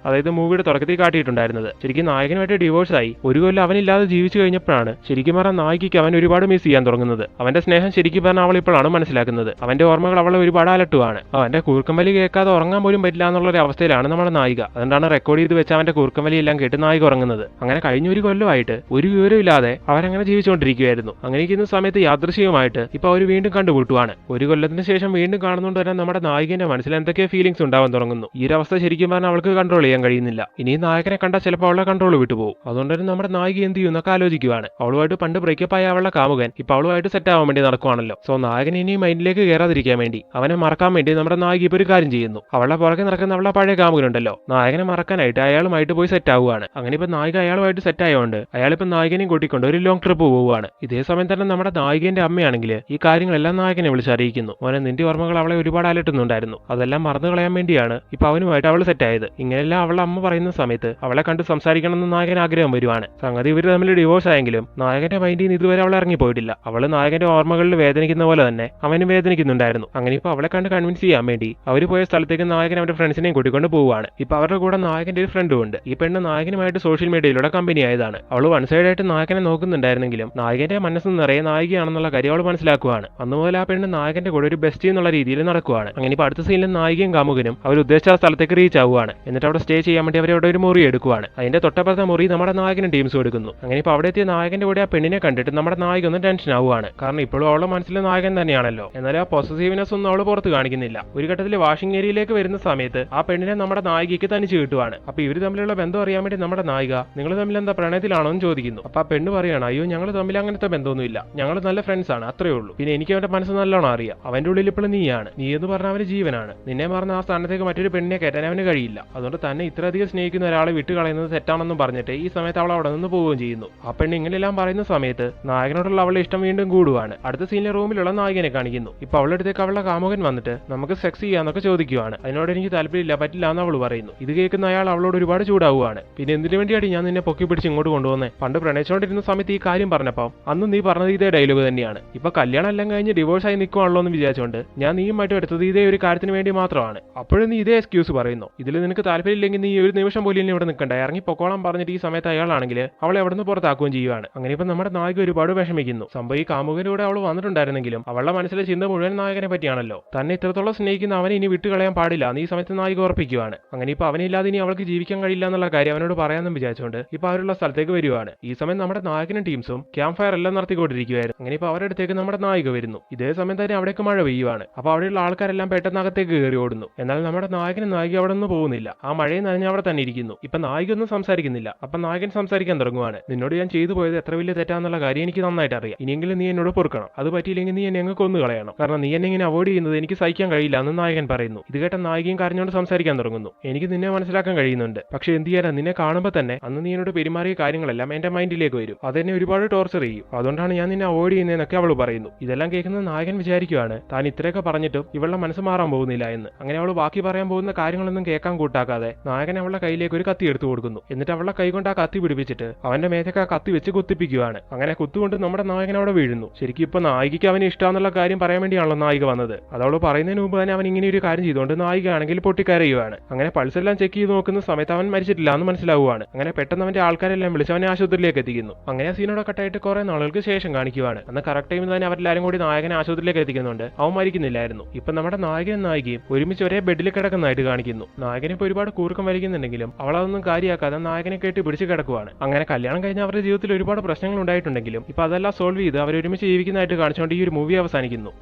അതായത് മൂവിയുടെ തുടക്കത്തിൽ കാട്ടിയിട്ടുണ്ടായിരുന്നത്. ശരിക്കും നായകനുമായിട്ട് ഡിവോഴ്സ് ആയി ഒരു കൊല്ലം അവനില്ലാതെ ജീവിച്ചു കഴിഞ്ഞപ്പോഴാണ് ശരിക്കും പറഞ്ഞാൽ നായികയ്ക്ക് അവൻ ഒരുപാട് മിസ് ചെയ്യാൻ തുടങ്ങുന്നത്. അവന്റെ സ്നേഹം ശരിക്കും പറഞ്ഞാൽ അവൾ ഇപ്പോഴാണ് മനസ്സിലാക്കുന്നത്. അവന്റെ ഓർമ്മകൾ അവളെ ഒരുപാട് അലട്ടുവാണ്. അവന്റെ കൂർക്കമ്പലി കേൾക്കാതെ ഉറങ്ങാൻ പോലും പറ്റില്ല എന്നുള്ള ഒരു അവസ്ഥയിലാണ് നമ്മുടെ നായിക. അതുകൊണ്ടാണ് റെക്കോർഡ് ചെയ്ത് വെച്ച് അവന്റെ കൂർക്കമ്പലി എല്ലാം കേട്ട് നായിക ഉറങ്ങുന്നത്. അങ്ങനെ കഴിഞ്ഞ ഒരു കൊല്ലമായിട്ട് ഒരു വിവരമില്ലാതെ അവരങ്ങനെ ജീവിച്ചുകൊണ്ടിരിക്കുകയായിരുന്നു. അങ്ങനെ ഇരിക്കുന്ന സമയത്ത് യാദൃശ്ചികമായിട്ട് ഇപ്പൊ അവർ വീണ്ടും കണ്ടുമുട്ടുവാണ്. ഒരു കൊല്ലത്തിന് ശേഷം വീണ്ടും കാണുന്നതുകൊണ്ട് തന്നെ നമ്മുടെ നായികന്റെ മനസ്സിൽ എന്തൊക്കെ ഫീലിംഗ്സ് ഉണ്ടാവാൻ തുടങ്ങുന്നു. ഈ ഒരു അവസ്ഥ ശരിക്കും പറഞ്ഞാൽ അവൾക്ക് കൺട്രോൾ ചെയ്യാൻ കഴിയുന്നില്ല. ഇനി നായകനെ കണ്ടാൽ ചിലപ്പോൾ അവളുടെ കൺട്രോൾ വിട്ടുപോകും. അതുകൊണ്ട് തന്നെ നമ്മുടെ നായിക എന്ത് ചെയ്യുന്നൊക്കെ ആലോചിക്കുവാണ്. അവളുമായിട്ട് പണ്ട് ബ്രേക്കപ്പ് ആയ അവളുടെ കാമുകൻ ഇപ്പൊ അവളുമായിട്ട് സെറ്റ് ആവാൻ വേണ്ടി നടക്കുവാണല്ലോ. സോ നായകൻ ഇനി മൈൻഡിലേക്ക് കയറാതിരിക്കാൻ വേണ്ടി അവനെ മറക്കാൻ വേണ്ടി നമ്മുടെ നായിക ഇപ്പൊ ഒരു കാര്യം ചെയ്യുന്നു. അവളുടെ പുറകെ നടക്കുന്ന അവളുടെ പഴയ കാമുകനുണ്ടല്ലോ, നായകനെ മറക്കാനായിട്ട് അയാളുമായിട്ട് പോയി സെറ്റ് ആവുകയാണ്. അങ്ങനെ ഇപ്പൊ നായിക അയാളുമായിട്ട് സെറ്റ് ആയതുകൊണ്ട് അയാളിപ്പോ നായകനെയും കൂട്ടിക്കൊണ്ട് ഒരു ലോങ് ട്രിപ്പ് പോവുകയാണ്. ഇതേ സമയം തന്നെ നമ്മുടെ നായികന്റെ അമ്മയാണെങ്കിൽ ഈ കാര്യങ്ങളെല്ലാം നായകനെ വിളിച്ചറിയിക്കുന്നു. മോനെ, നിന്റെ ഓർമ്മകൾ അവളെ ഒരുപാട് അലട്ടുന്നുണ്ടായിരുന്നു, അതെല്ലാം മറന്നു കളയാൻ വേണ്ടിയാണ് ഇപ്പൊ അവനുമായിട്ട് അവൾ സെറ്റ് ആയത്. ഇങ്ങനെയെല്ലാം അവളുടെ അമ്മ പറയുന്ന സമയത്ത് അവളെ കണ്ട് സംസാരിക്കണമെന്ന് നായകൻ ആഗ്രഹം വരുവാണ്. സംഗതി ഇവർ തമ്മിൽ ഡിവോഴ്സ് ആയെങ്കിലും നായകന്റെ മൈൻഡിൽ നിന്ന് ഇതുവരെ അവൾ ഇറങ്ങിപ്പോയിട്ടില്ല. അവള് നായകന്റെ ഓർമ്മകളിൽ വേദനിക്കുന്ന പോലെ തന്നെ അവനും വേദനിക്കുന്നുണ്ടായിരുന്നു. അങ്ങനെ ഇപ്പൊ അവളെ കണ്ട് കൺവിൻസ് ചെയ്യാൻ വേണ്ടി അവർ പോയ സ്ഥലത്തേക്ക് നായകൻ അവന്റെ ഫ്രണ്ട്സിനെയും കൂട്ടിക്കൊണ്ട് പോവുകയാണ്. ഇപ്പൊ അവരുടെ കൂടെ നായകന്റെ ഒരു ഫ്രണ്ടും ഉണ്ട്. ഈ പെണ്ണ് നായകനുമായിട്ട് സോഷ്യൽ മീഡിയയിലൂടെ കമ്പനി ആയതാണ്. അവൾ വൺ സൈഡായിട്ട് നായകനെ നോക്കുന്നുണ്ടായിരുന്നെങ്കിലും നായകന്റെ മനസ്സ് നിറയെ നായികയാണെന്നുള്ള കാര്യം അവൾ മനസ്സിലാക്കുവാണ്. അന്ന് മുതൽ ആ പെണ്ണ് നായകന്റെ കൂടെ ഒരു ബെസ്റ്റ് എന്നുള്ള രീതിയിൽ നടക്കുവാണ്. അങ്ങനെ ഇപ്പൊ അടുത്ത സീനിൽ നായികയും കാമുകനും അവർ ഉദ്ദേശിച്ച സ്ഥലത്തേക്ക് റീച്ച് ആവുകയാണ്. എന്നിട്ട് അവിടെ സ്റ്റേ ചെയ്യാൻ വേണ്ടി അവരവിടെ ഒരു മുറി എടുക്കുവാണ്. അതിന്റെ തൊട്ടപ്പുറത്തെ മുറി നമ്മുടെ നായകനും ടീംസ് കൊടുക്കുന്നു. അങ്ങനെ ഇപ്പൊ അവിടെ എത്തിയ നായകന്റെ കൂടെ ആ പെണ്ണിനെ കണ്ടിട്ട് നമ്മുടെ നായിക ഒന്ന് ടെൻഷൻ ആവുകയാണ്. കാരണം ഇപ്പോഴും അവളുടെ മനസ്സിലെ നായകൻ തന്നെയാണല്ലോ. എന്നാൽ ആ പൊസസീവ്നെസ് ഒന്നും അവൾ പുറത്ത് കാണിക്കുന്നില്ല. ഒരു ഘട്ടത്തിൽ വാഷിംഗ് ഏരിയയിലേക്ക് വരുന്ന സമയത്ത് ആ പെണ്ണിനെ നമ്മുടെ നായികയ്ക്ക് തനിച്ച് കിട്ടുവാണ്. അപ്പൊ ഇവർ തമ്മിലുള്ള ബന്ധം അറിയാൻ വേണ്ടി നമ്മുടെ നായിക നിങ്ങൾ തമ്മിൽ എന്താ പ്രണയത്തിലാണോ എന്ന് ചോദിക്കുന്നു. അപ്പൊ ആ പെണ്ണ് പറയാണ്, അയ്യോ ഞങ്ങൾ തമ്മിൽ അങ്ങനത്തെ ബന്ധമൊന്നുമില്ല, ഞങ്ങൾ നല്ല ഫ്രണ്ട്സ് ആണ്, അത്രേ ഉള്ളൂ. പിന്നെ എനിക്ക് അവന്റെ മനസ്സ് നല്ലോണം അറിയാം. അവന്റെ ഉള്ളിൽ ഇപ്പോൾ നീയാണ്, നീ എന്ന് പറഞ്ഞ അവന് ജീവനാണ്. നിന്നെ പറഞ്ഞ ആ സ്ഥാനത്തേക്ക് മറ്റൊരു പെണ്ണിനെ കയറ്റാൻ അവന് കഴിയില്ല. അതുകൊണ്ട് തന്നെ ഇത്രയധികം സ്നേഹിക്കുന്ന ഒരാളെ വിട്ട് കളയുന്നത് തെറ്റാണെന്നും പറഞ്ഞിട്ട് ഈ സമയത്ത് അവൾ അവിടെ നിന്ന് പോവുകയും ചെയ്യുന്നു. ആ പെണ്ണ് ഇങ്ങനെയെല്ലാം പറയുന്ന സമയത്ത് നായകനോടുള്ള അവളുടെ ഇഷ്ടം വീണ്ടും കൂടുവാണ്. അടുത്ത സീനിലെ റൂമിലുള്ള നായകനെ കാണിക്കുന്നു. ഇപ്പൊ അവളുടെ അടുത്തേക്ക് അവളുടെ കാമുകൻ വന്നിട്ട് നമുക്ക് സെക്സ് ചെയ്യാന്നൊക്കെ ചോദിക്കുവാണ്. അതിനോട് എനിക്ക് താല്പര്യമില്ല, പറ്റില്ല എന്ന് അവൾ പറയുന്നു. ഇത് കേൾക്കുന്ന അയാൾ അവളോട് ഒരുപാട് ചൂടാവുകയാണ്. പിന്നെ എന്തിനു വേണ്ടിയാണ് ഞാൻ നിന്നെ പൊക്കി പിടിച്ച് ഇങ്ങോട്ട് കൊണ്ടുവന്നേ? പണ്ട് പ്രണയിച്ചുകൊണ്ടിരുന്ന സമയത്ത് ഈ കാര്യം പറഞ്ഞപ്പോൾ അന്ന് നീ പറഞ്ഞത് ഇതേ ഡയലോഗ് തന്നെയാണ്. ഇപ്പൊ കല്യാണം എല്ലാം കഴിഞ്ഞ് ഡിവോഴ്സ് ആയി നിൽക്കുവാണല്ലോ എന്ന് വിചാരിച്ചുകൊണ്ട് ഞാൻ നീയുമായിട്ട് എടുത്തത് ഇതേ ഒരു കാര്യത്തിന് വേണ്ടി മാത്രമാണ്. അപ്പോഴും നീ ഇതേ എക്സ്ക്യൂസ് പറയുന്നു. ഇതിൽ നിനക്ക് താല്പര്യമില്ലെങ്കിൽ നീ ഒരു നിമിഷം പോലും ഇവിടെ നിൽക്കണ്ട, ഇറങ്ങി പൊക്കോളം പറഞ്ഞിട്ട് ഈ സമയത്ത് അയാളാണെങ്കിൽ അവളെ അവിടെ നിന്ന് പുറത്താക്കുകയും ചെയ്യുവാണ്. അങ്ങനെ ഇപ്പൊ നമ്മുടെ നായിക ഒരുപാട് വിഷമിക്കുന്നു. സംഭവം ഈ കാമുകനൂടെ അവൾ വന്നിട്ടുണ്ടായിരുന്നെങ്കിലും അവളുടെ മനസ്സിലെ ചിന്ത മുഴുവൻ നായകനെ പറ്റിയാണല്ലോ. തന്നെ ഇത്രത്തോളം സ്നേഹിക്കുന്ന അവനെ ഇനി വിട്ടുകളയാൻ പാടില്ല എന്ന് ഈ സമയത്ത് നായിക ഉറപ്പിക്കുവാണ്. അങ്ങനെ ഇപ്പൊ അവനില്ലാതെ ഇനി അവൾക്ക് ജീവിക്കാൻ കഴിയില്ല എന്നുള്ള കാര്യം അവനോട് പറയാമെന്നും വിചാരിച്ചുകൊണ്ട് ഇപ്പൊ അവരുള്ള സ്ഥലത്തേക്ക് വരുവാണ്. ഈ സമയം നമ്മുടെ നായകനും ടീംസും ക്യാമ്പ് ഫയർ എല്ലാം നടത്തിക്കൊണ്ടിരിക്കുകയായിരുന്നു. അങ്ങനെ ഇപ്പൊ അവരുടെ അടുത്തേക്ക് നമ്മുടെ നായിക വരുന്നു. ഇതേ സമയം തന്നെ അവിടേക്ക് മഴ പെയ്യുവാണ്. അപ്പൊ അവിടെയുള്ള ആൾക്കാരെല്ലാം പെട്ടെന്ന് അകത്തേക്ക് കയറി ഓടുന്നു. എന്നാൽ നമ്മുടെ നായകനും നായിക അവിടെ നിന്ന് പോകുന്നില്ല. ആ മഴയെ നനഞ്ഞ് അവിടെ തന്നെ ഇരിക്കുന്നു. ഇപ്പൊ നായിക ഒന്നും സംസാരിക്കുന്നില്ല. അപ്പൊ നായകൻ സംസാരിക്കാൻ തുടങ്ങുവാണ്. നിന്നോട് ഞാൻ ചെയ്തു പോയത് എത്ര വലിയ തെറ്റാന്നുള്ള കാര്യം എനിക്ക് നന്നായിട്ട് അറിയാം. ഇനിയെങ്കിലും നീ എന്നോട് പൊറുക്കണം. അത് പറ്റിയില്ലെങ്കിൽ നീ എന്നെ അങ്ങ് കൊന്നു കളയണം. കാരണം നീ എന്നെ ഇങ്ങനെ അവോയ്ഡ് ചെയ്യുന്നത് എനിക്ക് സഹിക്കാൻ കഴിയില്ല എന്ന് നായകൻ പറയുന്നു. ഇത് കേട്ട നായികയും കരഞ്ഞുകൊണ്ട് സംസാരിക്കാൻ തുടങ്ങുന്നു. എനിക്ക് നിന്നെ മനസ്സിലാക്കാൻ കഴിയുന്നുണ്ട്, പക്ഷെ എന്ത് ചെയ്യാനാ, നിന്നെ കാണുമ്പോൾ തന്നെ അന്ന് നീ എന്നോട് പെരുമാറിയ കാര്യങ്ങളെല്ലാം എന്റെ മൈൻഡിലേക്ക് വരും. അതെന്നെ ഒരുപാട് ടോർച്ചർ ചെയ്യും. അതുകൊണ്ടാണ് ഞാൻ നിന്നെ അവോയ്ഡ് ചെയ്യുന്നതെന്നൊക്കെ അവൾ പറയുന്നു. ഇതെല്ലാം കേൾക്കുന്ന നായകൻ വിചാരിക്കുവാണ് താൻ ഇത്രയൊക്കെ പറഞ്ഞിട്ടും ഇവളുടെ മനസ്സ് മാറാൻ പോകുന്നില്ല എന്ന്. അങ്ങനെ അവൾ ബാക്കി പറയാൻ പോകുന്ന കാര്യങ്ങളൊന്നും കേൾക്കാൻ കൂട്ടാക്കാതെ നായകൻ അവളുടെ കയ്യിലേക്ക് ഒരു കത്തി എടുത്തു കൊടുക്കുന്നു. എന്നിട്ട് അവളുടെ കൈ കൊണ്ട് ആ കത്തി പിടിപ്പിച്ചിട്ട് അവന്റെ മേത്തേക്ക് ആ കത്തി വെച്ച് കുത്തിപ്പിക്കുവാണ്. അങ്ങനെ കുത്തുകൊണ്ട് നമ്മുടെ നായകൻ അവിടെ വീഴുന്നു. ശരിക്കും ഇപ്പൊ നായികയ്ക്ക് അവന് ഇഷ്ടമെന്നുള്ള കാര്യം പറയാൻ വേണ്ടിയാണല്ലോ നായിക വന്നത്. അതവൾ പറയുന്നതിന് മുമ്പ് തന്നെ അവൻ ഇങ്ങനെ ഒരു കാര്യം ചെയ്തുകൊണ്ട് നായിക ആണെങ്കിൽ പൊട്ടിക്കരയുവാണ്. അങ്ങനെ പൾസ് എല്ലാം ചെക്ക് ചെയ്ത് നോക്കുന്ന സമയത്ത് അവൻ മരിച്ചിട്ടില്ല എന്ന് മനസ്സിലാവുകയാണ്. അങ്ങനെ പെട്ടെന്ന് അവന്റെ ആൾക്കാരെല്ലാം വിളിച്ച് അവനെ ആശുപത്രിയിലേക്ക് എത്തിക്കുന്നു. അങ്ങനെ ആ സീനോടെ കട്ടായിട്ട് കുറെ നാളുകൾക്ക് ശേഷം കാണിക്കുവാണ്. അന്ന് കറക്റ്റ് ടൈമിൽ തന്നെ അവരെല്ലാരും കൂടി നായകനെ ആശുപത്രിയിലേക്ക് എത്തിക്കുന്നുണ്ട്. അവൻ മരിക്കുന്നില്ലായിരുന്നു. ഇപ്പൊ നമ്മുടെ നായകനും നായികയും ഒരുമിച്ച് ഒരേ ബെഡിൽ കിടക്കുന്നതായിട്ട് കാണിക്കുന്നു. നായകനെ ഇപ്പൊ ഒരുപാട് കൂർക്കം വലിക്കുന്നുണ്ടെങ്കിലും അവൾ അതൊന്നും കാര്യമാക്കാതെ നായകനെ കേട്ടി പിടിച്ച് കിടക്കുവാണ്. അങ്ങനെ കല്യാണം കഴിഞ്ഞ അവരുടെ ജീവിതത്തിൽ ഒരുപാട് പ്രശ്നങ്ങൾ ഉണ്ടായിട്ടുണ്ടെങ്കിലും ഇപ്പൊ അതെല്ലാം സോൾവ് ചെയ്ത് അവർ ഒരുമിച്ച് ജീവിക്കുന്നതായിട്ട് കാണിച്ചുകൊണ്ട് ഈ ഒരു മൂവി അവസാനിക്കുന്നു.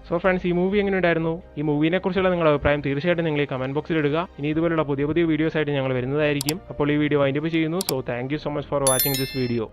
സോ ഫ്രണ്ട്സ്, ഈ മൂവി എങ്ങനെ ഉണ്ടായിരുന്നു? ഈ മൂവിനെ കുറിച്ചുള്ള നിങ്ങളുടെ അഭിപ്രായം തീർച്ചയായിട്ടും നിങ്ങൾ ഈ കമന്റ് ബോക്സിൽ ഇടുക. ഇനി ഇതുപോലുള്ള പുതിയ വീഡിയോസ് ആയിട്ട് ഞങ്ങൾ വരുന്നതായിരിക്കും. അപ്പോൾ ഈ വീഡിയോ വൈൻഡ് അപ്പ് ചെയ്യുന്നു. So thank you so much for watching this video.